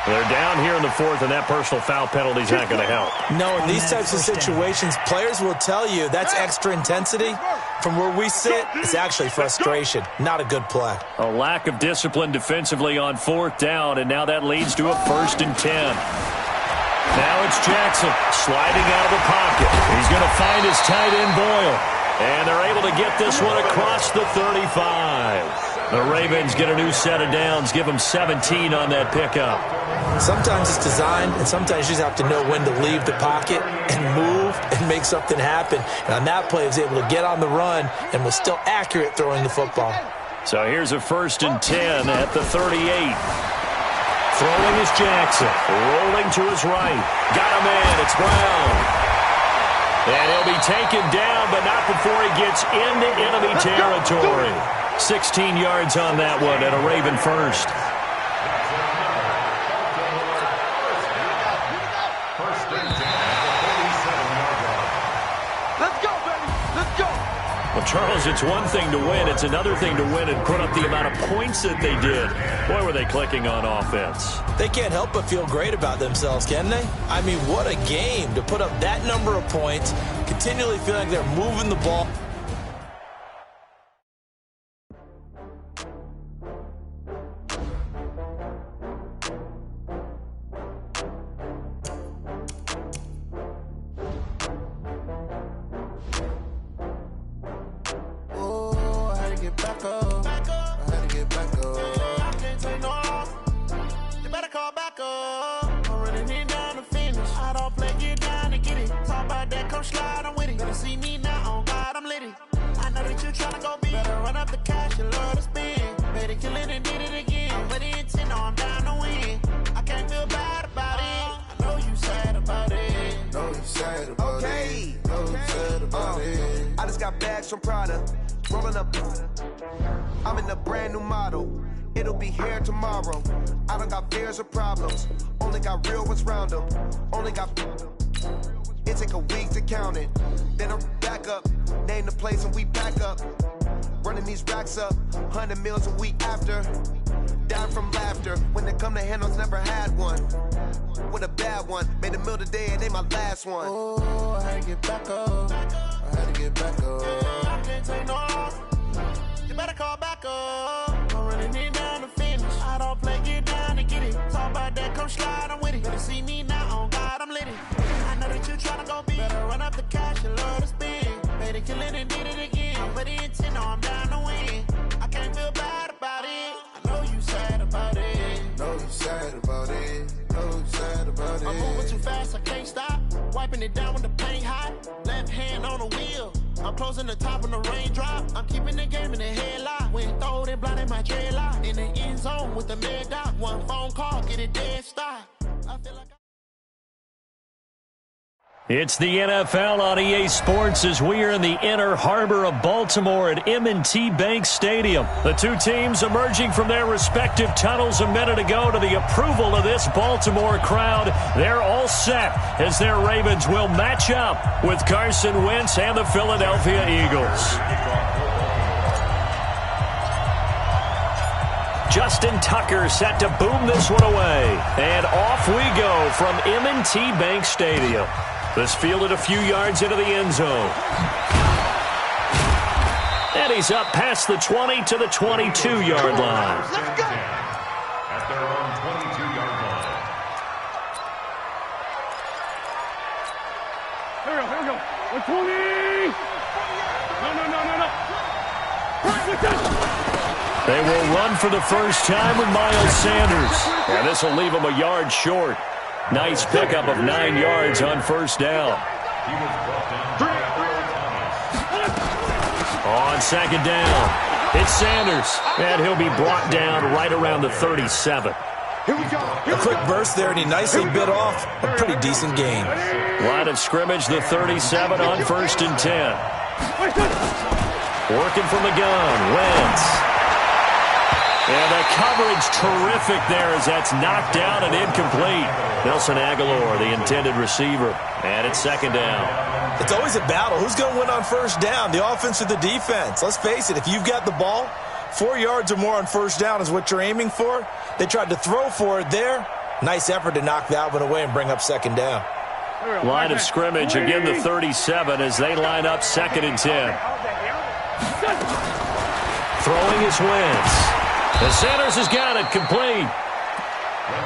They're down here in the 4th, and that personal foul penalty is not going to help. No, in these types of situations, players will tell you that's extra intensity. From where we sit, it's actually frustration. Not a good play. A lack of discipline defensively on 4th down, and now that leads to a 1st and 10. Now it's Jackson sliding out of the pocket. He's going to find his tight end Boyle. And they're able to get this one across the 35. The Ravens get a new set of downs, give them 17 on that pickup. Sometimes it's designed, and sometimes you just have to know when to leave the pocket and move and make something happen. And on that play, he was able to get on the run and was still accurate throwing the football. So here's a 1st and 10 at the 38. Throwing is Jackson. Rolling to his right. Got a man. It's Brown. And he'll be taken down, but not before he gets into enemy territory. 16 yards on that one and a Raven first. Let's go, baby. Let's go. Well, Charles, it's one thing to win. It's another thing to win and put up the amount of points that they did. Boy, were they clicking on offense. They can't help but feel great about themselves, can they? I mean, what a game to put up that number of points, continually feeling like they're moving the ball. From Prada, rolling up. I'm in a brand new model. It'll be here tomorrow. I don't got fears or problems. Only got real ones round them. Only got. It take a week to count it. Then I'm back up. Name the place and we back up. Running these racks up. 100 meals a week after. Down from laughter. When it come to handles, never had one. With a bad one. Made a meal today and they my last one. Oh, I had to get back up. I had to get back up. I can't take no loss. You better call back up. I'm running it down to finish. I don't play, get down to get it. Talk about that, come slide, I'm with it. Better see me now, on God, I'm lit it. I know that you tryna go big. Better run up the cash, you love to spend. Made it, kill it, and did it again. But the intent, no, I'm down to win. I can't feel bad about it. I know you sad about it. Know you sad about it. Know you sad about it. I'm moving too fast, I can't stop. Wiping it down when the paint hot. Left hand on the wheel. I'm closing the top when the raindrop. I'm keeping the game in the headlock. When throwed and blinded my dreadlock. In the end zone with the mad dot. One phone call, get it dead stop. I feel like It's the NFL on EA Sports as we are in the inner harbor of Baltimore at M&T Bank Stadium. The two teams emerging from their respective tunnels a minute ago to the approval of this Baltimore crowd. They're all set as their Ravens will match up with Carson Wentz and the Philadelphia Eagles. Justin Tucker set to boom this one away. And off we go from M&T Bank Stadium. This fielded a few yards into the end zone. And he's up past the 20 to the 22-yard line. Let's go. At their own 22-yard line. Here we go. 120. No. They will run for the first time with Miles Sanders. And this will leave him a yard short. Nice pickup of 9 yards on first down. He was brought down. On second down, it's Sanders. And he'll be brought down right around the 37. A quick burst there, and he nicely bit off a pretty decent gain. Line of scrimmage, the 37 on first and 10. Working from the gun, Wentz. And the coverage terrific there as that's knocked down and incomplete. Nelson Aguilar, the intended receiver. And it's second down. It's always a battle. Who's going to win on first down, the offense or the defense? Let's face it, if you've got the ball, 4 yards or more on first down is what you're aiming for. They tried to throw for it there. Nice effort to knock that one away and bring up second down. Line of scrimmage, again the 37 as they line up second and 10. Throwing is Wentz. And Sanders has got it complete.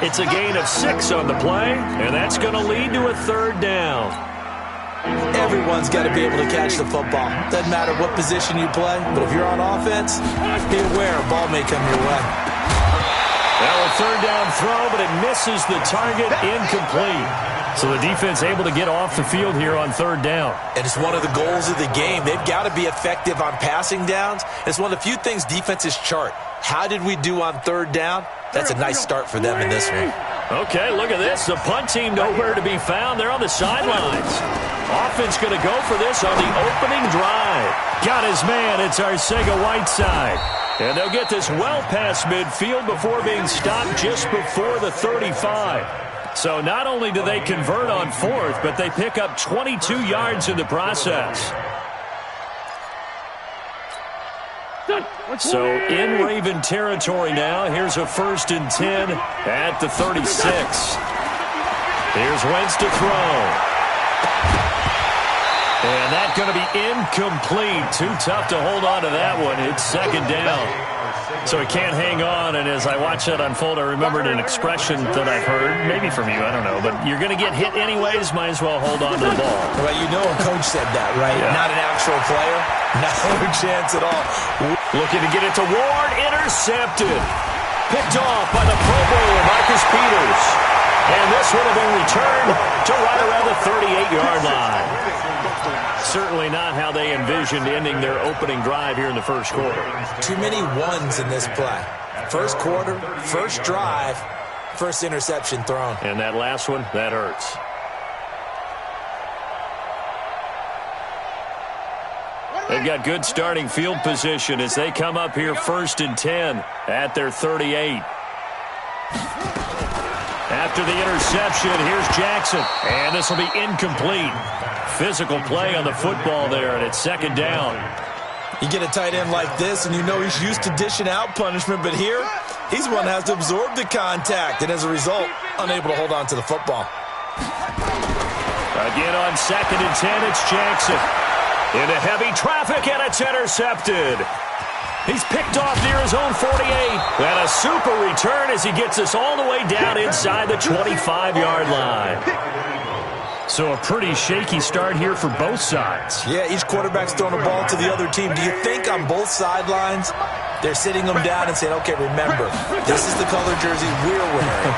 It's a gain of 6 on the play, and that's going to lead to a third down. Everyone's got to be able to catch the football. Doesn't matter what position you play, but if you're on offense, be aware a ball may come your way. Now a third down throw, but it misses the target, incomplete. So the defense able to get off the field here on third down. And it's one of the goals of the game. They've got to be effective on passing downs. It's one of the few things defenses chart. How did we do on third down? That's a nice start for them in this one. Okay, look at this. The punt team nowhere to be found. They're on the sidelines. Offense going to go for this on the opening drive. Got his man. It's Arcega-Whiteside. And they'll get this well past midfield before being stopped just before the 35. So not only do they convert on fourth, but they pick up 22 yards in the process. So in Raven territory now. Here's a first and 10 at the 36. Here's Wentz to throw. And that's going to be incomplete. Too tough to hold on to that one. It's second down. So he can't hang on, and as I watch that unfold, I remembered an expression that I've heard, maybe from you, I don't know, but you're going to get hit anyways, might as well hold on to the ball. Well, you know a coach said that, right? Yeah. Not an actual player. No chance at all. Looking to get it to Ward, intercepted. Picked off by the Pro Bowler, Marcus Peters. And this would have been returned to right around the 38-yard line. Certainly not how they envisioned ending their opening drive here in the first quarter. Too many ones in this play. First quarter, first drive, first interception thrown. And that last one, that hurts. They've got good starting field position as they come up here first and 10 at their 38. After the interception, here's Jackson. And this will be incomplete. Physical play on the football there, and it's second down. You get a tight end like this, and you know he's used to dishing out punishment, but here, he's one that has to absorb the contact, and as a result, unable to hold on to the football. Again on second and 10, it's Jackson. Into heavy traffic, and it's intercepted. He's picked off near his own 48. And a super return as he gets us all the way down inside the 25-yard line. So a pretty shaky start here for both sides. Yeah, each quarterback's throwing a ball to the other team. Do you think on both sidelines they're sitting them down and saying, okay, remember, this is the color jersey we're wearing.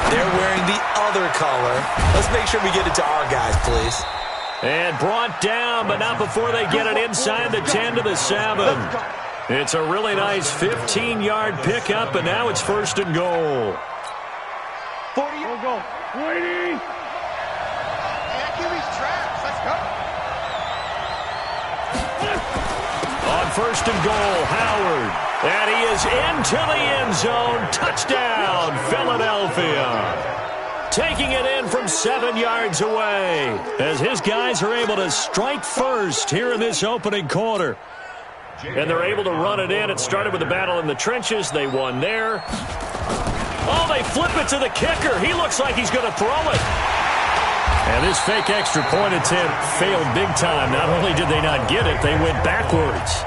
They're wearing the other color. Let's make sure we get it to our guys, please. And brought down, but not before they get it inside the 10 to the 7. It's a really nice 15-yard pickup, and now it's first and goal. 40. Go. 20. Kiwi's trash. first and goal. Howard. And he is into the end zone. Touchdown, Philadelphia. Taking it in from 7 yards away as his guys are able to strike first here in this opening quarter. And they're able to run it in. It started with a battle in the trenches. They won there. Oh, they flip it to the kicker. He looks like he's going to throw it. And this fake extra point attempt failed big time. Not only did they not get it, they went backwards.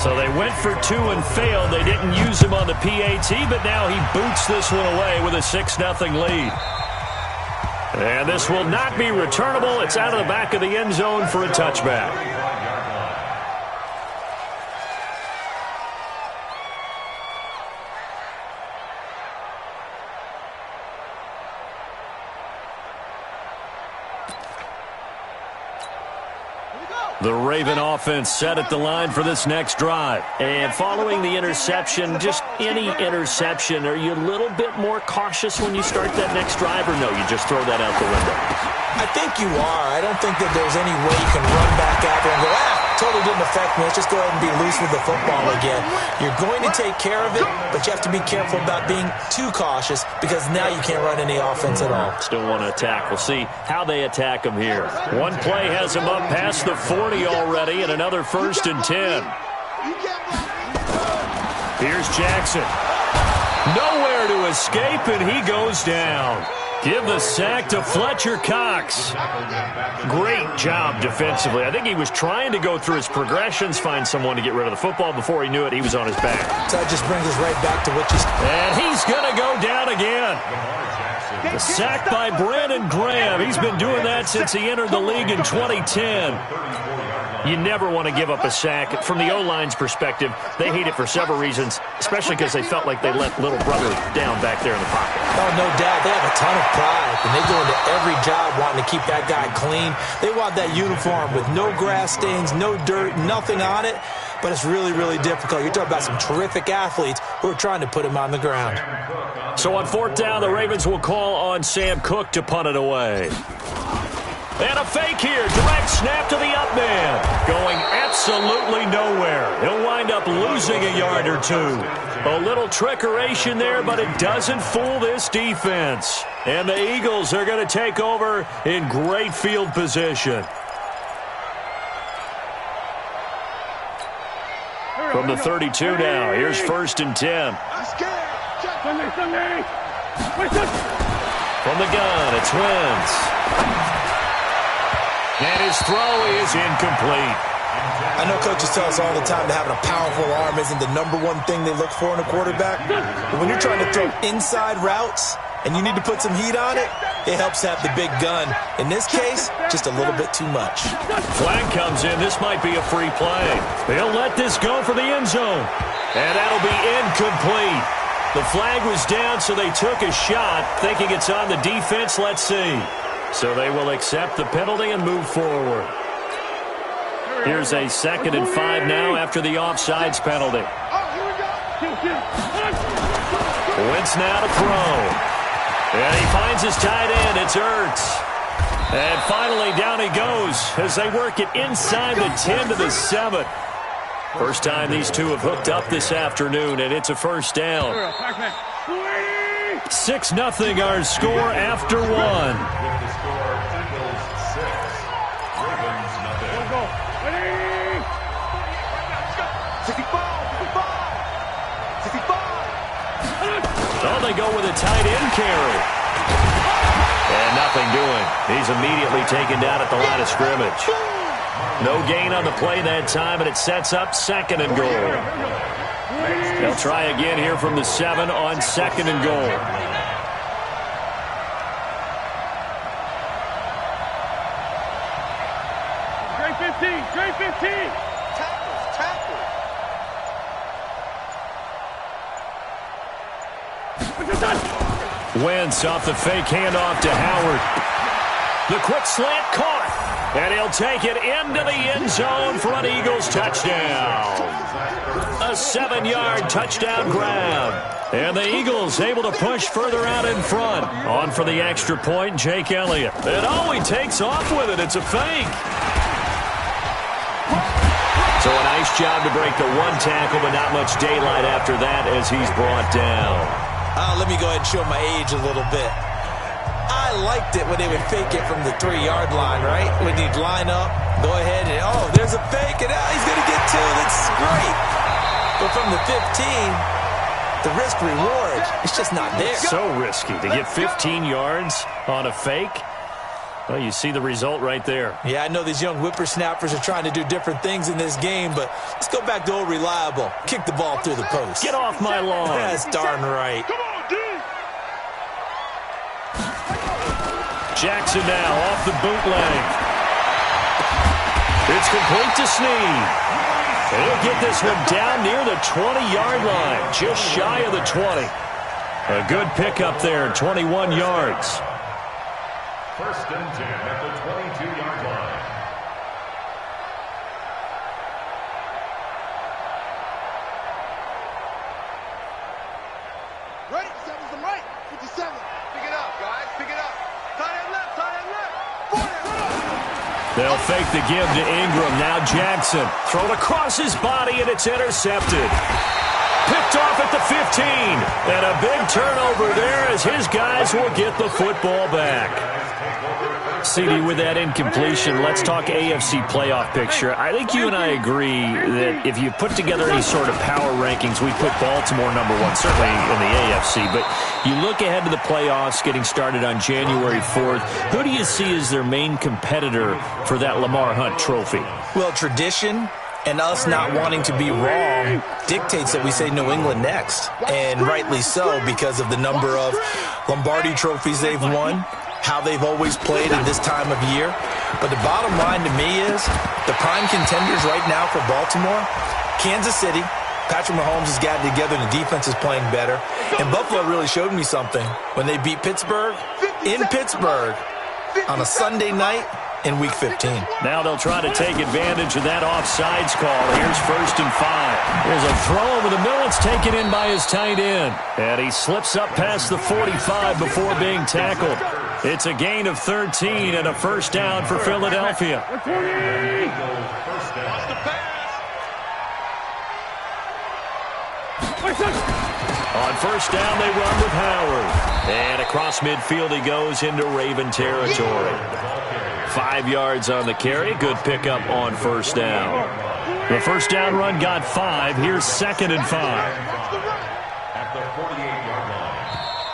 So they went for 2 and failed. They didn't use him on the PAT, but now he boots this one away with a 6-0 lead. And this will not be returnable. It's out of the back of the end zone for a touchback. The Raven offense set at the line for this next drive. And following the interception, just any interception, are you a little bit more cautious when you start that next drive, or no, you just throw that out the window? I think you are. I don't think that there's any way you can run back out there and go, totally didn't affect me. Let's just go ahead and be loose with the football again. You're going to take care of it, but you have to be careful about being too cautious because now you can't run any offense at all. Still want to attack. We'll see how they attack him here. One play has him up past the 40 already, and another 1st and 10. Here's Jackson. Nowhere to escape, and he goes down. Give the sack to Fletcher Cox. Great job defensively. I think he was trying to go through his progressions, find someone to get rid of the football. Before he knew it, he was on his back. So that just brings us right back to what you... And he's going to go down again. The sack by Brandon Graham. He's been doing that since he entered the league in 2010. You never want to give up a sack. From the O-line's perspective, they hate it for several reasons, especially because they felt like they let little brother down back there in the pocket. Oh, no doubt. They have a ton of pride, and they go into every job wanting to keep that guy clean. They want that uniform with no grass stains, no dirt, nothing on it, but it's really, really difficult. You're talking about some terrific athletes who are trying to put him on the ground. So on 4th down, the Ravens will call on Sam Cook to punt it away. And a fake here. Direct snap to the up man. Going absolutely nowhere. He'll wind up losing a yard or 2. A little trickeration there, but it doesn't fool this defense. And the Eagles are going to take over in great field position. From the 32 now, here's 1st and 10. From the gun, it's Wentz. And his throw is incomplete. I know coaches tell us all the time that having a powerful arm isn't the #1 thing they look for in a quarterback. But when you're trying to throw inside routes and you need to put some heat on it, it helps to have the big gun. In this case, just a little bit too much. Flag comes in. This might be a free play. They'll let this go for the end zone. And that'll be incomplete. The flag was down, so they took a shot, thinking it's on the defense. Let's see. So they will accept the penalty and move forward. Here's a 2nd and 5 now after the offsides penalty. Wentz now to throw. And he finds his tight end. It's Ertz. And finally down he goes as they work it inside the 10 to the 7. First time these two have hooked up this afternoon, and it's a 1st down. 6-0 our score after 1. Oh, they go with a tight end carry. And nothing doing. He's immediately taken down at the line of scrimmage. No gain on the play that time, and it sets up 2nd and goal. They'll try again here from the 7 on 2nd and goal. Great 15. Tackles. Wentz off the fake handoff to Howard. The quick slant caught. And he'll take it into the end zone for an Eagles touchdown. A 7-yard touchdown grab. And the Eagles able to push further out in front. On for the extra point, Jake Elliott. And he takes off with it. It's a fake. So a nice job to break the one tackle, but not much daylight after that as he's brought down. Let me go ahead and show my age a little bit. I liked it when they would fake it from the 3-yard line, right? When you'd line up, go ahead, and there's a fake, and he's going to get 2. That's great. But from the 15, the risk-reward, it's just not there. So risky to get 15 yards on a fake. Well, you see the result right there. Yeah, I know these young whippersnappers are trying to do different things in this game, but let's go back to old reliable. Kick the ball through the post. Get off my lawn. That's darn right. Come on, D. Jackson now off the bootleg. It's complete to Snead. He'll get this one down near the 20-yard line, just shy of the 20. A good pickup there, 21 yards. First and 10 at the 22-yard line. Ready? 7's the right. 57. Pick it up, guys. Pick it up. Tight end left. Tight end left. They'll fake the give to Ingram. Now Jackson. Thrown across his body, and it's intercepted. Picked off at the 15. And a big turnover there as his guys will get the football back. CD, with that incompletion, let's talk AFC playoff picture. I think you and I agree that if you put together any sort of power rankings, we put Baltimore #1, certainly in the AFC. But you look ahead to the playoffs getting started on January 4th. Who do you see as their main competitor for that Lamar Hunt trophy? Well, tradition and us not wanting to be wrong dictates that we say New England next. And rightly so, because of the number of Lombardi trophies they've won, how they've always played in this time of year. But the bottom line to me is the prime contenders right now for Baltimore, Kansas City. Patrick Mahomes has got it together and the defense is playing better. And Buffalo really showed me something when they beat Pittsburgh in Pittsburgh on a Sunday night in Week 15. Now they'll try to take advantage of that offsides call. Here's 1st and 5. There's a throw over the middle. It's taken in by his tight end. And he slips up past the 45 before being tackled. It's a gain of 13 and a first down for Philadelphia. On first down, they run with Howard. And across midfield he goes into Raven territory. 5 yards on the carry. Good pickup on first down. The first down run got 5. Here's 2nd and 5.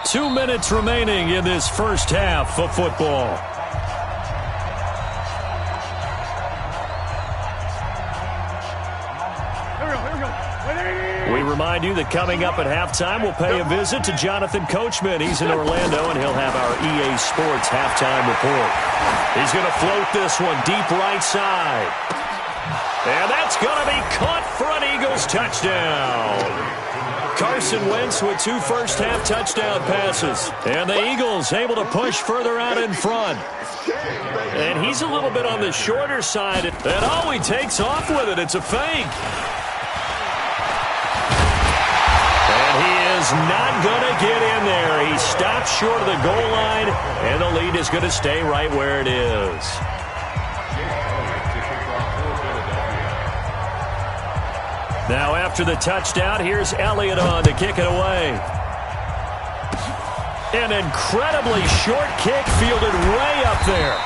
2 minutes remaining in this first half of football. We remind you that coming up at halftime, we'll pay a visit to Jonathan Coachman. He's in Orlando, and he'll have our EA Sports halftime report. He's going to float this one deep right side. And that's going to be caught for an Eagles touchdown. Carson Wentz with 2 first-half touchdown passes. And the Eagles able to push further out in front. And he's a little bit on the shorter side. And he takes off with it. It's a fake. And he is not going to get in there. He stops short of the goal line. And the lead is going to stay right where it is. Now after the touchdown, here's Elliott on to kick it away. An incredibly short kick fielded way up there.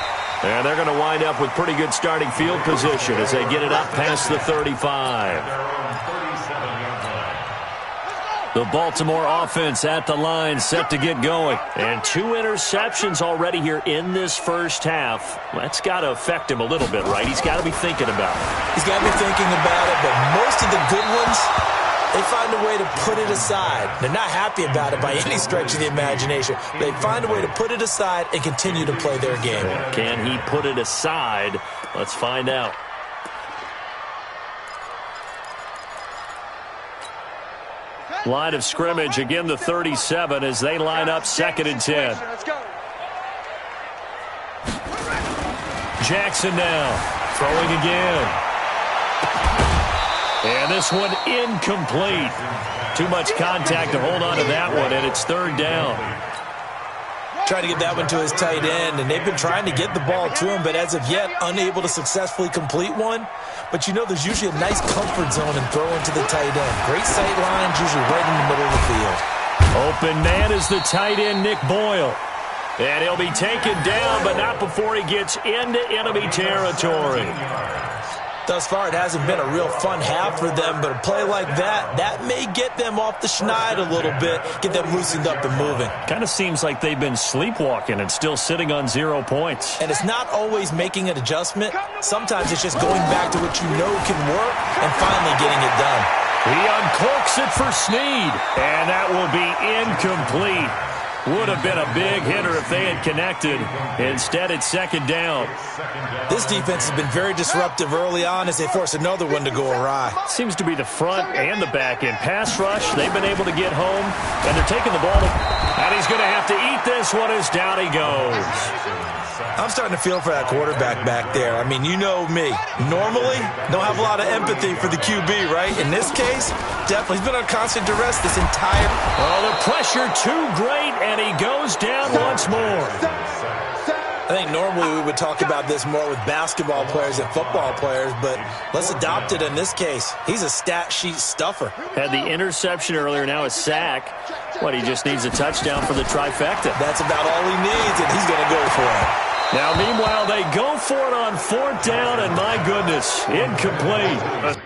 And they're going to wind up with pretty good starting field position as they get it up past the 35. The Baltimore offense at the line, set to get going. And 2 interceptions already here in this first half. That's got to affect him a little bit, right? He's got to be thinking about it. He's got to be thinking about it, but most of the good ones, they find a way to put it aside. They're not happy about it by any stretch of the imagination. They find a way to put it aside and continue to play their game. Can he put it aside? Let's find out. Line of scrimmage, again the 37 as they line up 2nd and 10. Jackson now, throwing again. And this one incomplete. Too much contact to hold on to that one, and it's 3rd down. trying to get that one to his tight end, and they've been trying to get the ball to him, but as of yet, unable to successfully complete one. But you know there's usually a nice comfort zone in throwing to the tight end. Great sight lines, usually right in the middle of the field. Open man is the tight end, Nick Boyle. And he'll be taken down, but not before he gets into enemy territory. Thus far, it hasn't been a real fun half for them, but a play like that may get them off the schneid a little bit, get them loosened up and moving. Kind of seems like they've been sleepwalking and still sitting on 0 points. And it's not always making an adjustment. Sometimes it's just going back to what you know can work and finally getting it done. He uncorks it for Snead, and that will be incomplete. Would have been a big hitter if they had connected. Instead, it's second down. This defense has been very disruptive early on as they force another one to go awry. Seems to be the front and the back end. Pass rush, they've been able to get home, and they're taking the ball. And he's going to have to eat this one as down he goes. I'm starting to feel for that quarterback back there. I mean, you know me. Normally, don't have a lot of empathy for the QB, right? In this case, definitely. He's been on constant duress this entire... Oh, the pressure too great, and he goes down once more. I think normally we would talk about this more with basketball players and football players, but let's adopt it in this case. He's a stat sheet stuffer. Had the interception earlier, now a sack. What, he just needs a touchdown for the trifecta. That's about all he needs, and he's going to go for it. Now, meanwhile, they go for it on 4th down, and my goodness, incomplete.